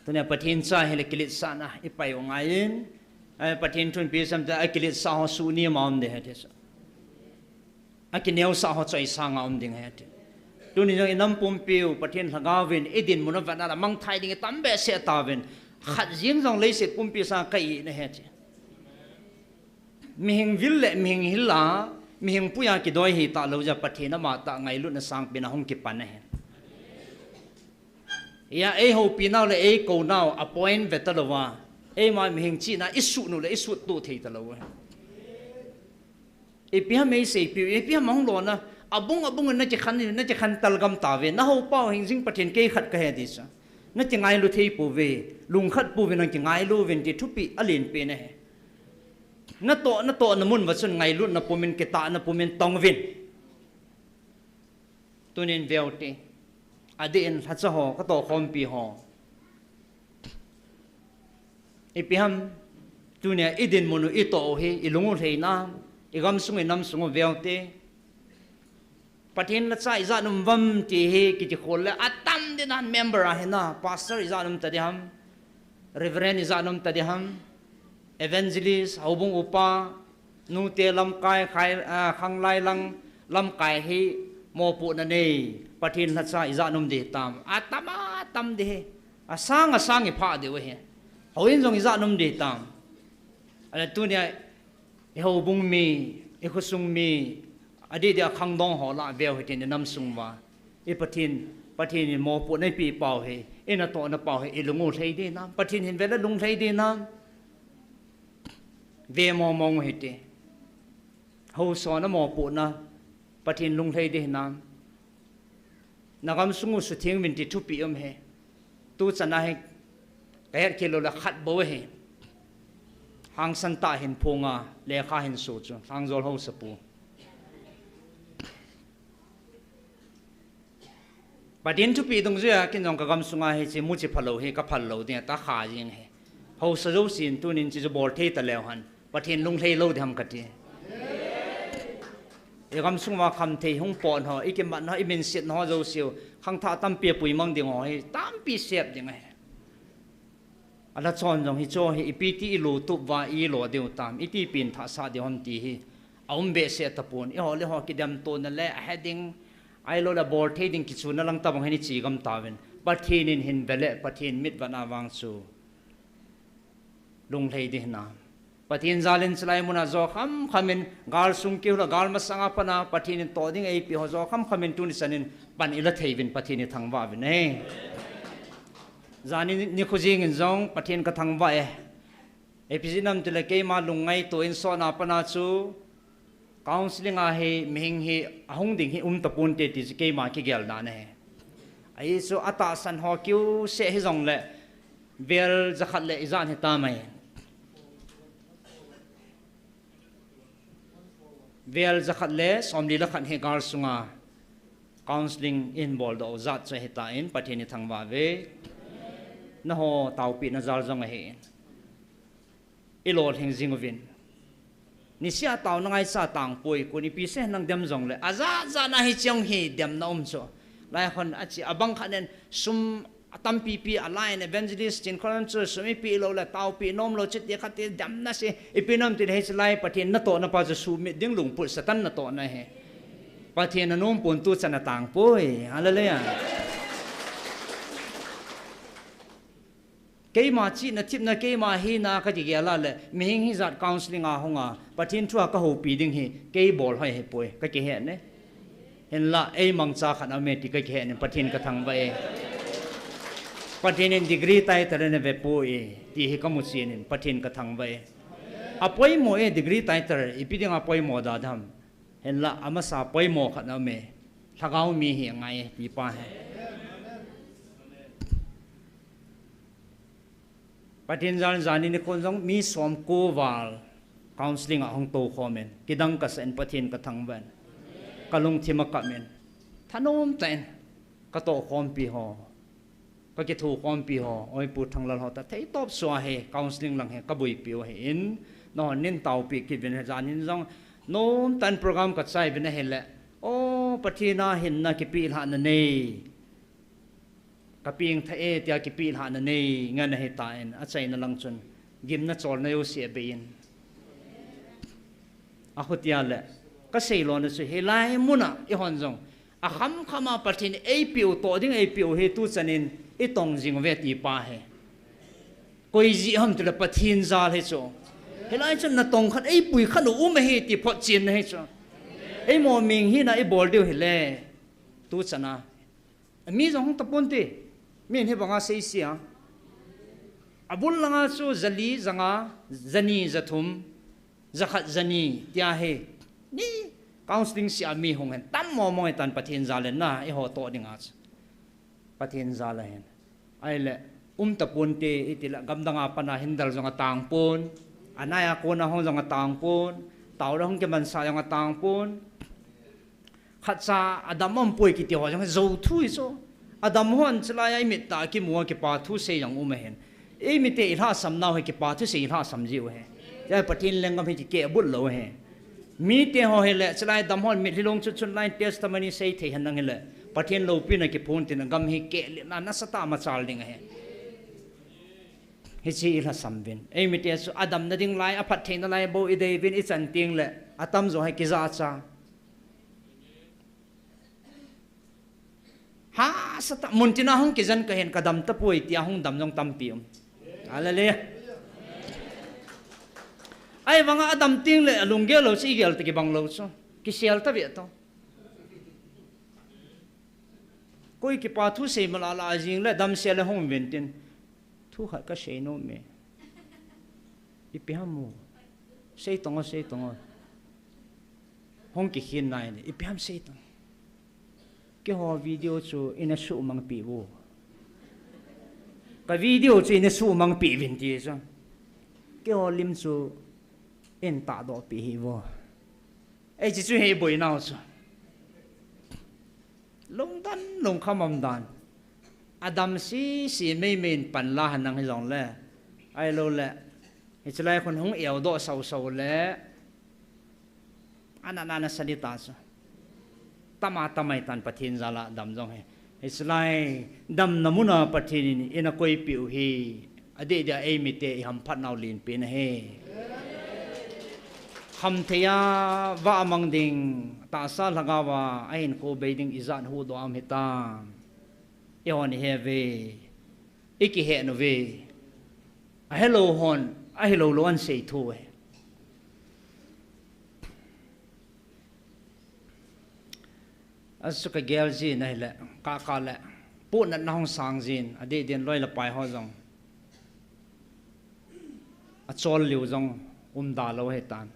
tunia patin sa he kilit sana ipai ngayin patin tun pi sam da kilit sa ho su ni mam de he akiniao sa ho chai sanga om ding he tuni jong inam pumpiu patin thagawin edin munavana mang thai ding tambe se tawin khat jing jong lei se pumpi sa kai ne he mihing ville mihing hilla mihing puya ki doi hi ta lo ja pathina ma ta ngai lu na sang pin hong ki pan he ya e ho pinau le e ko nau appoint vetalawa e ma mihing chi na isu nu le isu tu thei ta lo e pia me se pi e pia mong lo na abung na chi khan talgam ta ve na ho pau hing jing pathin ke khat ka he di sa na chi ngai lu thei pu ve lung khat pu ve na chi ngai lu ven ti thupi alin pe ne he na to na mun wasun ngai lut na pumin kita na pumin tongvin tunin veote adin hatsa ho ka to khompi ho ipiham tunia idin munu ito he ilungu heina igam sungi nam sungu veote patin na cha iza num vam ti he ki ti khol atam dinan member a hena pastor iza num tadiham reverend iza num tadiham evangelist haubung upa nu te lam kai khai khang lai lang lam kai hi mo pu na nei pathin na cha iza num de tam atama tam de asang i pha de we he hoin jong iza num de tam ala tu ne e haubung mi e khusung mi adi dia khang dong ho la vel he tin nam sung wa e pathin mo pu nei pi pau he ena to na pau he e lungu thei de nam pathin hin vela lung thei de nam ve mo mong hite ho so na mo pu na patin lung thei de nam nagam sungu su thing min ti thu pi he tu chana he ka kilo la khat bo he hang san ta hin phunga le kha hin su chu hang zol ho sapu patin thu pi dong zia kin jong ka gam sunga he chi mu chi phalo he ka phalo de ta kha jing he ho sa zo sin tu nin chi bol thei ta lew han pathin lung thei lo dham kati e gam sungwa kham thei hung pon ho ikem ban ho imin sit no zo siu khang tha tam pe pui mang ding ho hi tam pi sep ding he ala chon jong hi cho hi ipiti lu tu wa i lo deu tam iti pin tha sa de hom ti hi aum be se ta pon e ho le ho ki dam to na le heading ai lo la bol thei ding ki chu na lang ta bang hi chi gam tawen pathin in hin bele pathin mit bana wang chu lung thei de na pathin zalin chlai muna zo khamin gal sung ki la gal ma sanga pana pathin to ding ei pi ho zo khamin tu ni sanin pan ila theivin pathin thangwa vin e zani ni khujing in zong pathin ka thangwa e episinam tile ke ma lungai to in so na pana chu counseling a he ming hi ahung ding hi tapun te ti ke ma ki gel na ne ai so ata san ho kyu se hi zong le vel zakhat le izan he ta mai vel zakhat le somli la khan he gar sunga counseling in bol do zat che heta in pathini thangwa ve na ho tau pi na zal jong he ilol hing jingovin ni sia tau na ngai sa tang poi ko ni pi se nang dem jong le aza za na hi chong hi dem na cho lai khon achi abang khanen sum atam pi align evangelist in koran chu sumi pi lo la tau pi nom lo chit ya khate dam na se ipinam ti he lai pathin na to na pa su mi ding lung pu satan na to na he pathin na nom pon tu chana tang poi hallelujah ke ma chi na tip na ke ma hi na ka ti ya la le ming hi zat counseling a honga pathin thua ka ho pi ding hi ke bol hai he poi ka ke he ne hen la e mang cha khan ame ti ka ke ne pathin ka thang ba e pathin in degree tai tar ne ve poi ti hi ka mu sin in pathin ka thang ba e apoi mo e degree tai tar ipiding apoi mo da dham hen la ama sa poi mo khan ame thagau mi hi ngai ti pa he pathin zani ni kon jong mi som ko wal counseling a hong to khomen kidang ka sen pathin ka thang ban kalung thima ka men thanom ten ka to khom pi ho ka ke thu khom pi ho oi pu thang lal ho ta thei top swa he counseling lang he ka bui pi ho he in no nin tau pi ki ben zanin jong nôm tan program cắt sai bên này lệ ô pathina hin na kipi ha na nei kaping thae tia kipi ha na nei ngan he ta en a chai na lang chun gim na chol na yo se bein a hotia le ka sei lo na su helai muna I hon jong a kham khama pathin ei piu to ding ei piu he tu chanin I tong jing ve ti pa he koi ji ham tu la pathin zal he cho helai chun na tong khat ei pui khan u me he ti phot chin he cho ei mo ming hi na ei bol deu hele tu chana mi jong ta pon ti min he banga sei sia abul langa chu zali zanga zani zathum zakhat zani tia he ni counseling sia mi hong hen tam mo mo tan pathin zalen na e ho to dinga pathin zalen ai le ta pon te itila gamdanga pana hindal zonga tang pon anaya ko na hong zonga tang pon taw ra hong ke man sa zonga tang pon khatsa adam am poi ki ti ho jong zo thui so adam hon chlai ai mit ta ki muwa ki pa thu se yang hen e mi te ila sam na he ki pa thu se ila sam ji he ya pathin lengam he ki ke bul lo he mi te ho he le chlai dam hon mi hilong chu chun line testimony sei the han nang he le pathin lo pi na ki phone tin gam he ke le na sata ma chal ding he he chi ila sam bin e mi te su adam na ding lai a phat thein na lai bo I dei bin I chan ting le atam zo he ki za cha ha sata muntina hong ki jan ka hen kadam ta poi tia hong dam jong tam pium hallelujah ai wanga adam ting le alungge lo si gel ti bang lo so ki sel ta be to koi ki pa thu se mala la jing le dam sel hong ventin thu kha ka se no me I pihamu sei tongo hong ki hin nai I piham sei tong ke ho video chu ina su mang pi wo ka video chu ina su mang pi vin ti so ke ho lim chu en ta do pi hi wo ai chi chu he boi nau chu long khamam dan adam si mei men pan la han nang long le ai lo le hi chlai khon hong eo do sau le ana sanita so tamai tan pathin zala dam jong he it's like dam namuna pathin ina koi piu hi ade dia ei mi te ham phat naw lin pin he ham theya wa mang ding ta sa lagawa ain ko beiding izan hu do am heta e on he ve iki he no ve a hello hon a hello lo an sei thu he asuka gel ji nai le ka le pu na nong sang jin ade den loi la pai ho jong a chol liu jong da lo he tan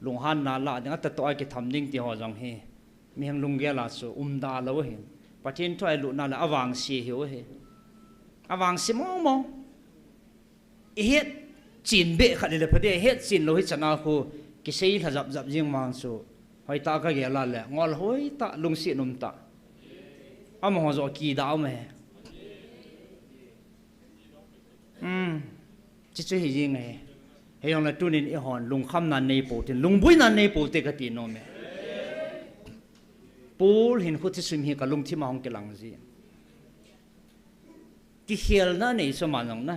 lung han na la ding ta to ai ki tham ning ti ho jong he mi hang lung ge la su da lo he pathin thoi lu na la awang si hiu he awang si mo I het chin be khat le phade het chin lo hi chana khu ki sei tha jap jing mang su hoi ta ka ge la le ngol hoi ta lung si num ta am ho zo ki da me chi chu hi jing he he yong la tunin I hon lung kham nan nei po tin lung bui nan nei po te ka ti no me pul hin khu ti sim hi ka lung thi ma hong ke lang ji ki hiel na nei so ma nong na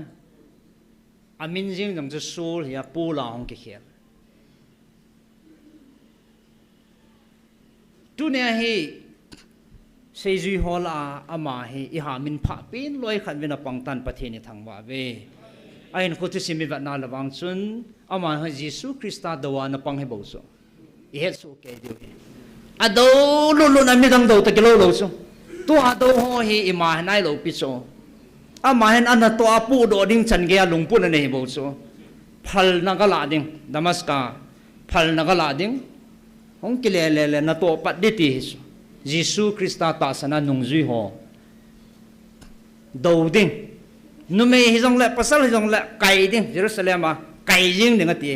amin jing dong chu sul ya pu la hong ki hiel tu ne hi sei zui hola ama hi I ha min pha pin loi khan vena pangtan pathe ni thangwa ve ain ko tu simi va na lawang chun ama ha Jesu Krista dawa na pang he bo so I het su ke dio hi ado lu na mi dang do ta kilo lo so tu ha do ho hi I ma nai lo pi so ama hen an to apu do ding chan ge lung pu na nei bo so phal na ga la ding namaskar phal na ga la ding hong ki le na to pat di ti Jesu Krista ta sana nung zui ho do ding nu me hi jong le pasal hi jong le kai ding Jerusalem a kai jing ding ati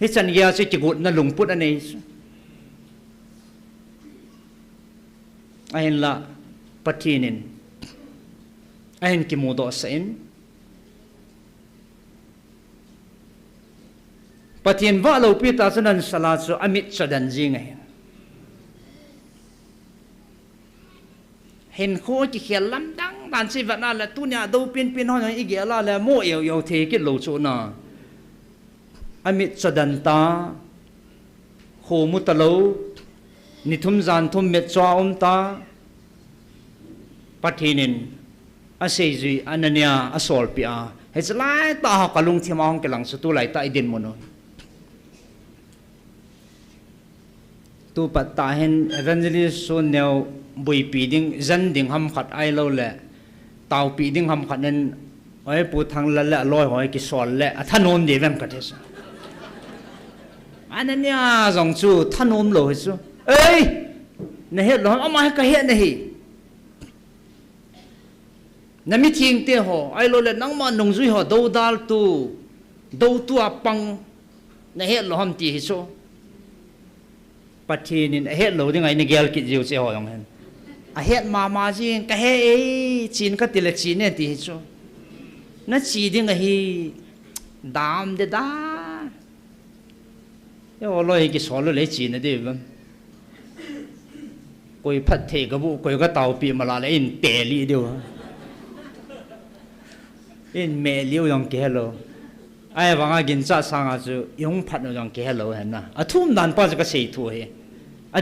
hi chan ya se ki gut na lung put anei ain la patinin ain ki mu do sain ประเทศว่าเราพิตาสนันสลาสุอมิตสดันจิงเห็นโคจิเขียนลำดังด่านสิวันนั้นแหละตุเนี่ยดูเป็นห้องอีกเยอะละแล้วโม่เอวเทกิโลโซนาอมิตสดันตาโคมุตโลนิทุมจานทุมเมตจวาตาประเทศนินอาเซจีอันนี้อาสอลปีอาเฮ้ยจะไล่ตาหอกลุงที่มาห้องกำลังสุดตัวไหลตาอิดินมโนตัวปัตตาเห็นเอเวนเจลิสส่วนแนวบุยปีดิ้งจันดิ้งหำขัดไอเราแหละเต่าปีดิ้งหำขัดนั้นไอ้ปูทางละละลอยหอยกิสอนแหละท่านโน้มเดี๋ยวแม่กันเถอะอันนั้นเนี่ยสองชูท่านโน้มโลหิสุเอ้ยเนี่ยเห็นหรอเอามาให้กระเห็นนี่นั่นไม่ทิ้งเตี้ยหัวไอ้เราเลยนั่งมาหนุ่งซุยหัวดูดัลตูดูตัวปังเนี่ยเห็นหรอทำตีหิสุปัจจุบันเห็นเราที่ไงในเกลกิจอยู่เสียหัวอย่างนั้นเห็นมาจริงก็เฮ้ยจีนก็ติดเลยจีนเนี่ยตีหิสุนั่นจีนที่ไงดามเด็ดด้าเดี๋ยวเราเห็นกิจสอนเราเลยจีนนะดิบังกุยพัดเทกบุกุยก็เต่าปีมาลาเลยอินเตลีเดียวอินเมลียวยังเกลโลไอ้บางกินจ้าสังอาจูยงพัดยังเกลโลเห็นนะทุ่มดันป้าจะก็เสียทั่วเฮ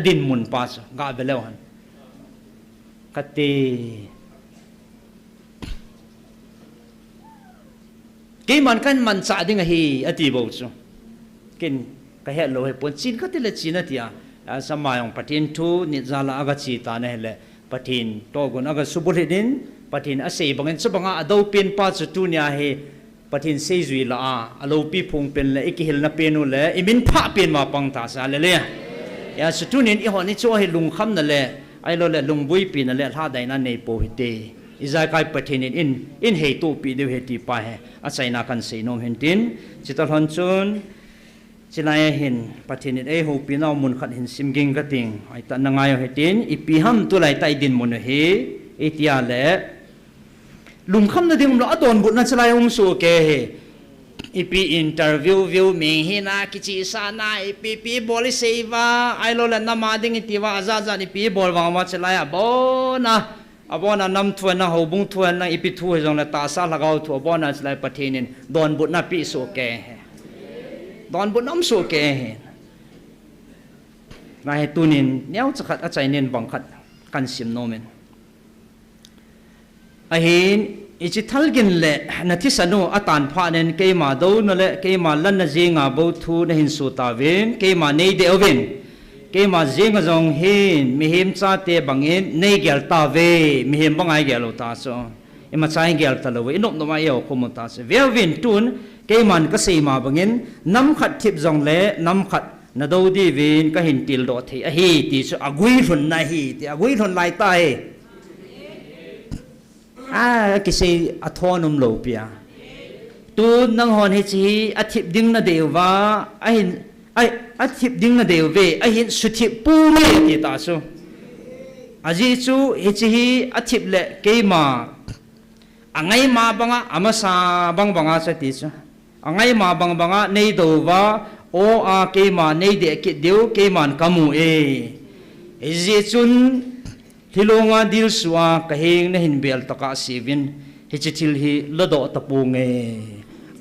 ดินมุนป้าจะกาเบลแล้วหันกัตติกินมันกันมันจ่าดิ้งเฮอดีบ่จูกินก็เฮโลเฮปนจีนก็ติดเลยจีนนะที่สมัยของประเทศทูนิจาลาอากาศตาเนี่ยแหละประเทศโตกุนอากาศสุบุริดินประเทศอาศัยบางเงินสุบังอาดูเป็นป้าจุดเนี่ยเฮประเทศเซจุยละอาดูปีพงเป็นเลยอีกเฮลนับเป็นนู่นเลยอีมินพระเป็นมาปังตาสาเลยยาสุดนี้อีหอนี่ช่วยลุงคำนั่นแหละไอ้เราเลยลุงบุยปีนั่นแหละท่าใดนั้นในโปหิตอิจายประเทศนี้อินเฮตุปีเดียวเฮติไปอาศัยนักการเสนมเห็นดินจิตตอนจุนจินายเห็นประเทศนี้หูปีน้ามุนขัดเห็นซิมกิงกระติงไอ้ตานงายเห็นดินอีปีห้ำตัวไหลใต้ดินมุนเฮไอที่อะไรลุงคำนั่นเองเราอดอนบุญนั่นจะไล่สูเกเฮอีปีอินเตอร์วิวมีหินากิจิสานาอีปีบอลิเซวาไอโลเลนนามาดิ้งที่ว่าอาจารย์อีปีบอลวางมาจะไล่บ่นะน้ำทวนนะหูบุ้งทวนนะอีปีทัวร์จงละตาซาละก้าวทัวร์บ่นะจะไล่ประเทศนี้ดอนบุญน่ะปีสูเกเฮดอนบุญน้ำสูเกเฮนายตุนินเนี่ยจะขัดอาจารย์เน้นบังคัดกันสิมโนเมนเห็นอิจิทัลกินเละนัทธิสนุอัตานพานินเกมาดูนั่นแหละเกมาลันนเจงอาบูทูนหินสุตาเวนเกมาเนเดอเวนเกมาเจงจงเห็นมิหิมซาเตบังเงินเนเกลตาเวมิหิมบังไอเกลตาโซอิมาใช้เกลตาลเวอินบนมาเอวคุมตาโซเวลวินตุนเกมันก็เสียมาบังเงินน้ำขัดทิพจงเละน้ำขัดนาดูดีเวนก็เห็นติลโดทีเฮติโซอกุยทุนนาฮีติอกุยทุนไลตากิสิอัทวนมโลปียตูนังหอนเฮจีอาทิตย์ดิ้งนาเดวะไออาทิตย์ดิ้งนาเดวเวไอเห็นสุทิปูเมติตาสุอาจิจูเฮจีอาทิตย์เละเกมาอังไงมาบังอามาซาบังอาสติสุอังไงมาบังอาเนโดวะโออาเกมาเนเดกิเดียวเกมันกามูเอจิจุนที่ลงอาดิลสวาก็เฮงในหินเบลตะกาสีวินฮิจิทิลฮีละโดตะปูงเอ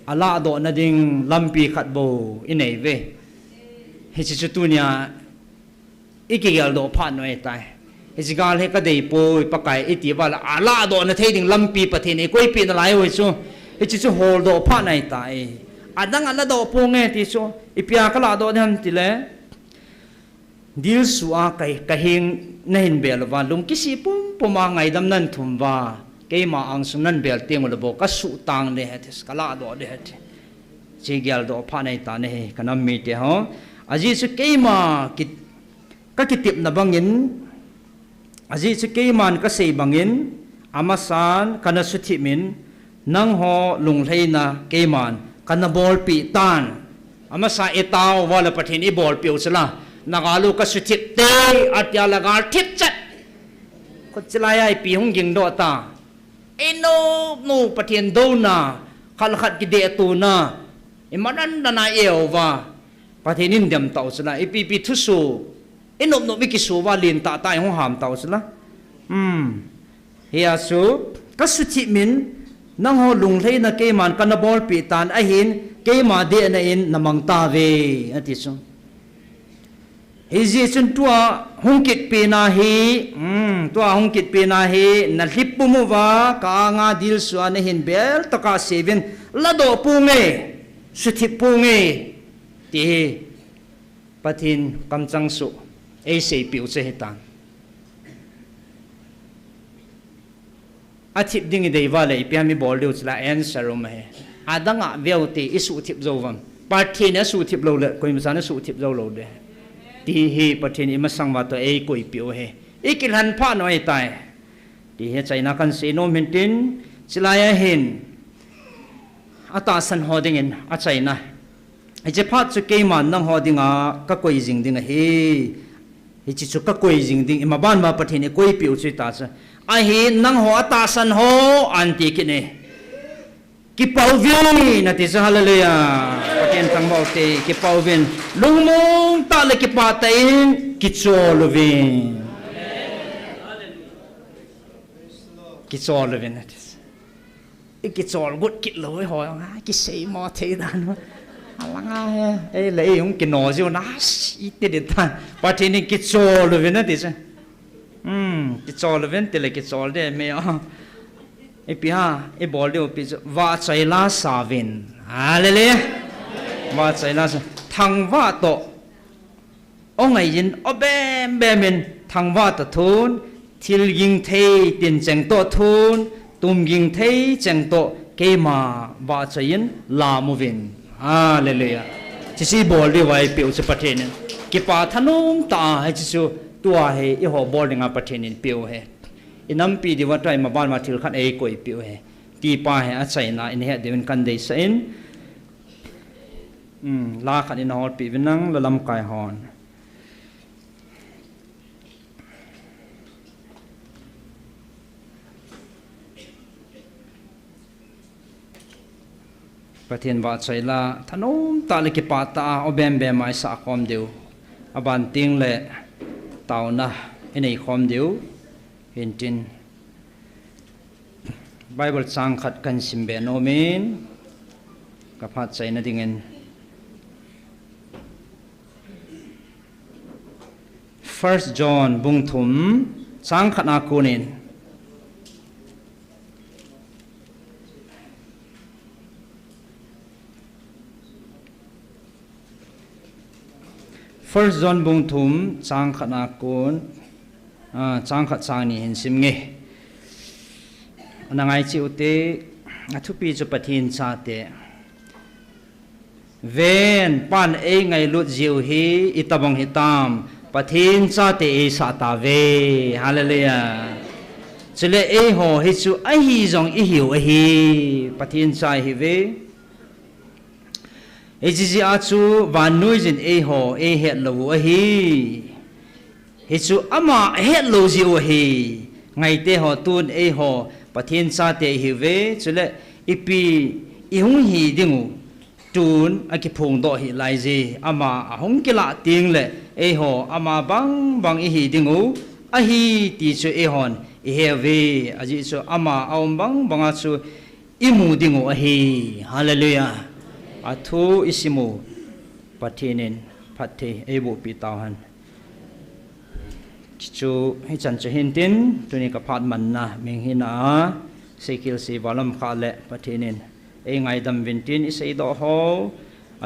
อาลาโดนัดิงลัมปีขัดโบอินเอเวฮิจิจุตุเนียอีกเกลโดผ่านหน่อยตายฮิจิกาลเฮก็ได้ปูปะไก่อิติวาละอาลาโดนัทเฮดิงลัมปีประเทศนี้ก็อีปีนอะไรไว้ชูฮิจิจุโฮลโดผ่านหน่อยตายอาดังอาลาโดปูงเอติชูอีปีอาก็ลาโดเนี่ยติเลดิลสวาก็เฮงในหินเบลวันลุงกิสิปุ่มมาไงดำนันทุ่มว่าเกมาอังสุนันเบลเตียงอุลโบก็สุตังเดฮติสกลาโดเดฮติเจเกลโดพาในตาเนกันนำมีเตฮะอาจิสุเกมากิก็กิติบนบังเงินอาจิสุเกมันก็เสบังเงินอามาสานกันนสุธิมินนังหอลุงเลยนะเกมันกันนบอลปีตันอามาสาเอตาววาลปะเทนีบอลปิวสละนักลูกก็สุดทิพย์เตะอัดยาละกาทิพย์จัดก็จะไล่ไอ้ปีหงยิงโดตาเอ็นโนประเทศโดนาขัดกิเดตูนาไอ้มันนั่นนาเอวว่า pathin in dem tau sala ipi thu su inop no mi ki su wa lin ta tai ho ham tau sala hiya su ka su thi min nang ho lung thei na ke man kan bol pi tan a hin ke ma de na in namang ta ve ati su Hiji chun tua hungkit pe na hi tua hungkit pe na hi na hlipu mu wa ka nga dil su an hin bel taka seven lado pu nge suthi pu nge ti pathin kamchang su e sei piu che hitan athip ding dei wa le piami bol deu chla answer rum he adanga veute isu thip zovam pathin asu thip lo le koi masana su thip zo lo de ti hi pathin ima sangwa to ei koi piu he ikil han pha noi tai ti he chaina kan se no mintin chilaya hin ata san hoding in a chaina ai je pha chu ke man nang hodinga ka koi jing ding he hi chi chu ka koi jing ding ima ban ma pathin e koi piu chu ta cha a hi nang ho ata san ho an ti ki ne ki pau vi na ti sa hallelujah pathin tang bau te ki pau vin lung mong ta le ki pa ta in ki chol vin ki chol vin na ti ki chol gut ki loi ho nga ki sei mo the dan alanga he e le yung ki no jo na i te de tan pathin ki chol vin na ti sa ki chol vin te le ki chol de me e pia e bol de pi wa chai la sa vin hallelujah wa chai la sa thang wa to ong ai yin obem bemin thang wa to thun thil ging thei tin cheng to thun tum ging thei cheng to ke ma wa chai yin la mu vin hallelujah chi si bol de wai pi u pathin ki pa thanum ta hai chi su tua he i ho bol nga pathin in piu he inam pi di wa trai ma ban ma thil khat ei koi piu he ti pa he a chaina in he devin kan dei sa in la khat in hol pi vinang la lam kai hon pathin wa chaila thanum ta le ki pa ta obem be mai sa khom deu aban ting le tauna inei khom deu hintin Bible sang khat kan simbe no min ka phat chaina dingen 1 John bung thum sang khat na kunin First John bung thum sang khat na kun chang khat chang ni hin sim nge anangai chi ute athu pi chu pathin cha te ven pan e ngai lut jiu hi itabang hitam pathin cha te e sa ta ve hallelujah chile e ho hi chu a hi jong i hiu a hi pathin cha hi ve e ji a chu van noi jin e ho e het lo a hi Hisu ama het lo jiu hi ngai te ho tun e ho pathin sa te hi ve chule ipi i hung hi dingu tun aki phung do hi lai ji ama hung kila ting le e ho ama bang i hi dingu a hi ti chu e hon i he ve aji chu ama aum bang a chu imu dingu a hi hallelujah athu isimu pathinin phathe e bu pi tawhan chu hi chan che hin tin tuni ka phat man na ming hin a sekil si walam kha le pathinin e ngai dam vin tin i sei do ho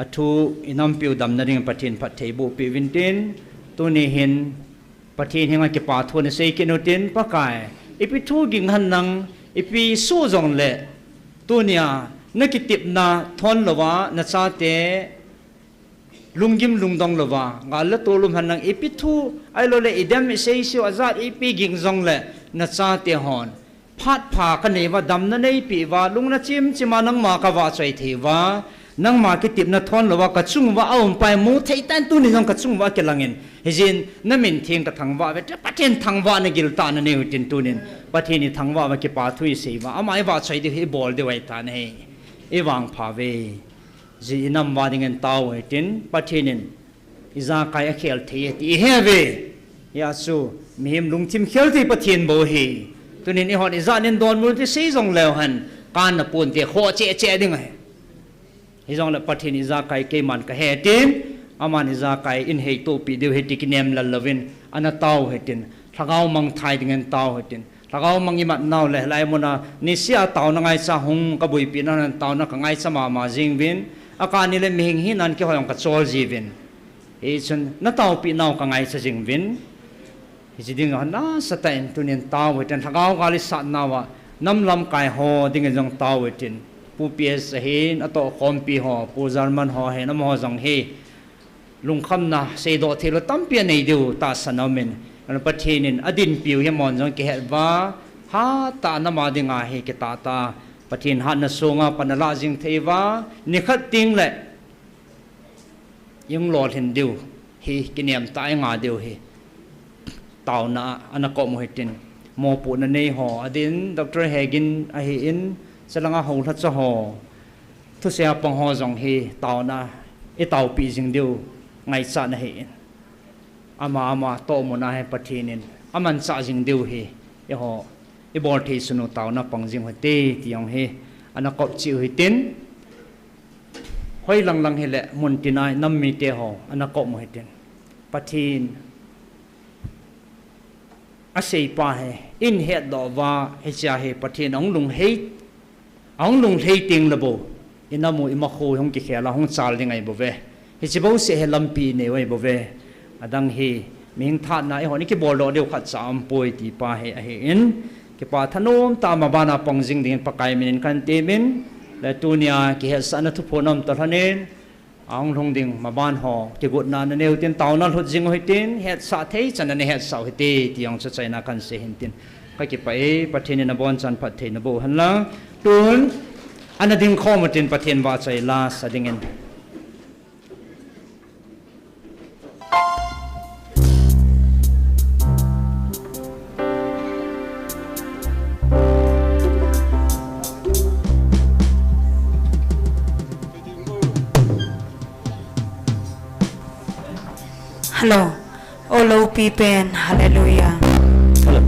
athu inam piu dam na ring pathin phat thei bu pi vin tin tuni hin pathin hinga ki pa thon sei ki no tin pa kai ipi thu ging han nang ipi su jong le tunia na ki tip na thon lowa na cha te lungim lungdong lova ngal to lum hanang ipithu ai lo le idam sei siu azat ipi ging jong le na cha te hon phat pha ka nei wa dam na nei pi wa lung na chim chima nang ma ka wa chai the wa nang ma ki tip na thon lo wa ka chung wa aum pai mu thei tan tu ni jong ka chung wa ke langin hejin na min thing ka thang wa ve pathen thang wa na gil ta na ne tin tu nin pathen ni thang wa ki pa thui sei wa amai wa chai de he bol de wai ta nei e wang pha ve จีนำว่าดิ่งเต้าเหตินปะเทนินอิจาไกเขียลทีตีเฮเวยาสูมีหิมลุงทิมเขียลที่ปะเทนโบฮีตัวนี้ฮอนอิจานินโดนมุลที่ซีจงเลวหันการนับปูนเตะโคเจดิ่งไงฮิจงเลปะเทนอิจาไกเกมันกะเฮตินอามันอิจาไกอินเฮตูปีเดียวเฮติกินเนมลัลลวินอันนั้นเต้าเหตินถ้าเขามังไทยดิ่งเต้าเหตินถ้าเขามังอิมัดนาวเลยไล่มุนานิเสียเต้านังไงซะหงกบุยปีนั้นเต้านักไงซะมาจิงวินอาการนี้เลยมีหินนั่นเกี่ยวกับกัจจอลจีวินเอชันนัตเต้าปีนาวกังไงซะจิงวินฮิจิดิ่งหันน่าสเตนตุนินเต้าเหตินถ้าเขากาลิสัตนาวะน้ำลำไก่หอดิ่งจังเต้าเหตินผู้เปียสเห็นอัตโตคอมปีหอผู้จารมันหอเห็นน้ำหอจังเฮลุงคำนะเสดอเทลตั้มเปียในดูตาสนามินอันประเทศนินอดินปิวเฮมอนจังเกเหว่าฮาตานามาดิงาเฮกตาตาประเทศฮันนสงาปนลาจิงเทวานิขัดติงแหละยังหลอดเห็นดูเฮกินเนียมตายงาเดียวเฮเต่านาอันกอมเหตินโมปูนันเนหออดินดรเฮกินอเฮอินสลังอาหงทัศหอทุเสียปังหอจังเฮเต่านาไอเต่าปีจิงเดียวไงสันเฮอามาโตมนาให้ประเทศนินอามันสัจิงเดียวเฮไอหอไอบอลเทสนุเต่านาปังจิงหัวเตที่ยังเฮอันกอบจิวเฮตินห้อยลังเฮแหละมุนตินายน้ำมีเตหออันกอบมเฮตินประเทศอาศัยป่าเฮอินเฮดอว่าเฮจ่าเฮประเทศองลุงเฮองลุงเฮติงระบบอินามูอิมาโคหงกิเขลาหงซาลยังไงบ่เวเฮจิบ่เสเฮลัมปีเนไว้บ่เวอดังเฮมิงทานาไอหอนี่กิบ่รอเดียวขัดสามป่วยตีป่าเฮเฮอินกิป่าทนมตามมาบานาปังจิงดิ่งปะไกมินกันเตมินและตัวเนียกิเฮสันทุพนมตะทะเนนองลงดิ่งมาบ้านหอกิกุดนานเนวตินเตานัลหุดจิงเฮตินเฮดสะเทจันเนเฮดสาวเฮติที่ยังจะใจนากันเสหินตินก็กิไปประเทศนบอนจันประเทศนโบหันละตุนอันนั้นดิ่งข้อมาตินประเทศว่าใจลาสดิ่งเงินฮัลโหลโอโลปีเป็นฮาเลลูยาฮัลโหล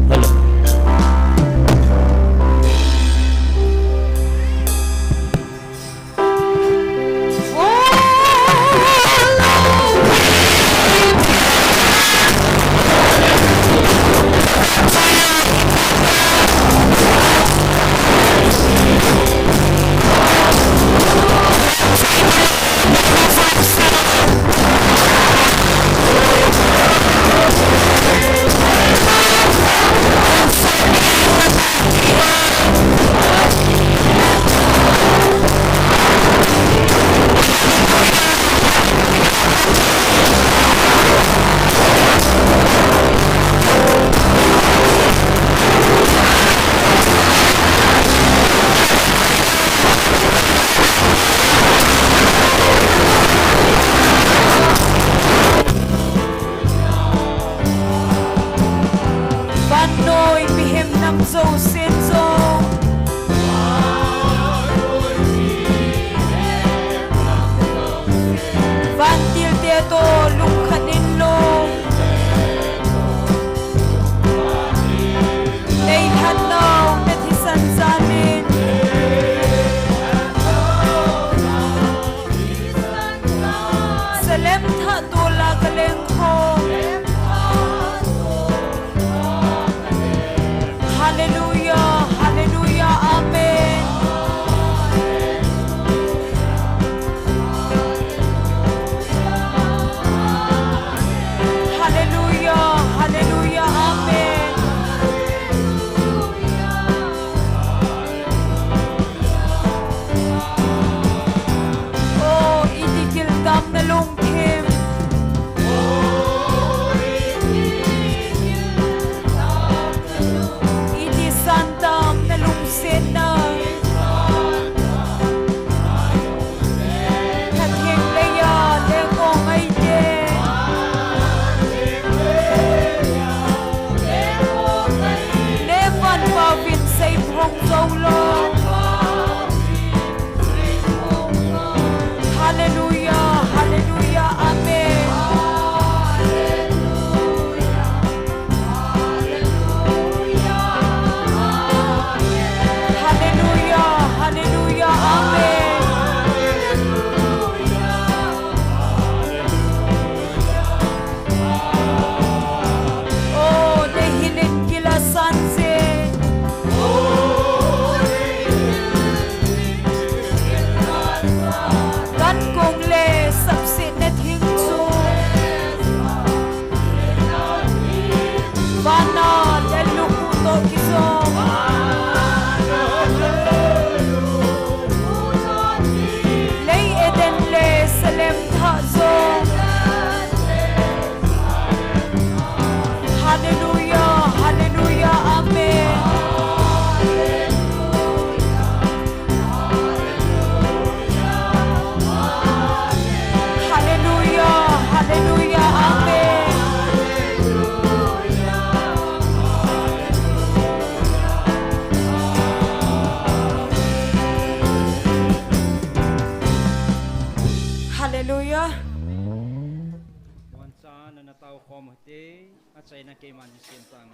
chạy na cái màn xiên tăng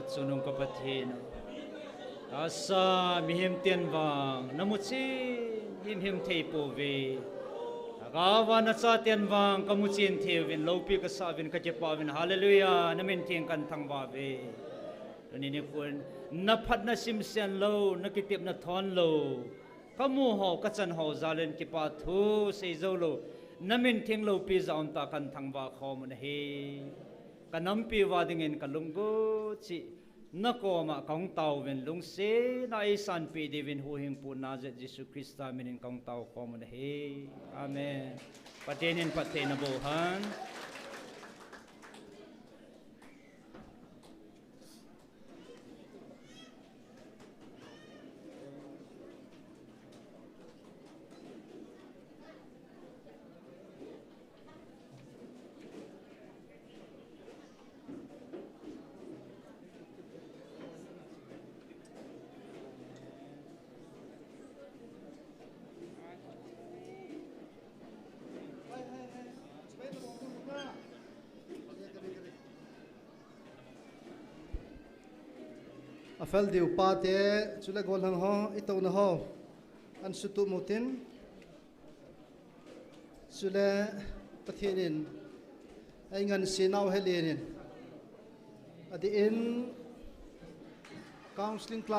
sunung kapatid asa mihim tian wang namutsin him theipo ve agawa na sa tian wang kamutsin thevin lopi ka savin ka chepawin hallelujah namin tiang kan thangwa ve ni kun naphat na simsian lo nakitip na thon lo kamu ho kachan ho zalen ki pa thu sei zo lo namin tiang lo pi zaun ta kan thangwa khom na he kanampi wadingin kalunggo chi nakoma kong tau ven lung se na isan pi divin huhing pu nazet Jesu Krista minin kong tau khom na he amen patenin patena bohan afal diu pa te chula gol hang ho ito na ho an sutu mutin chula pathinin ai ngan sinau helenin adi in counseling class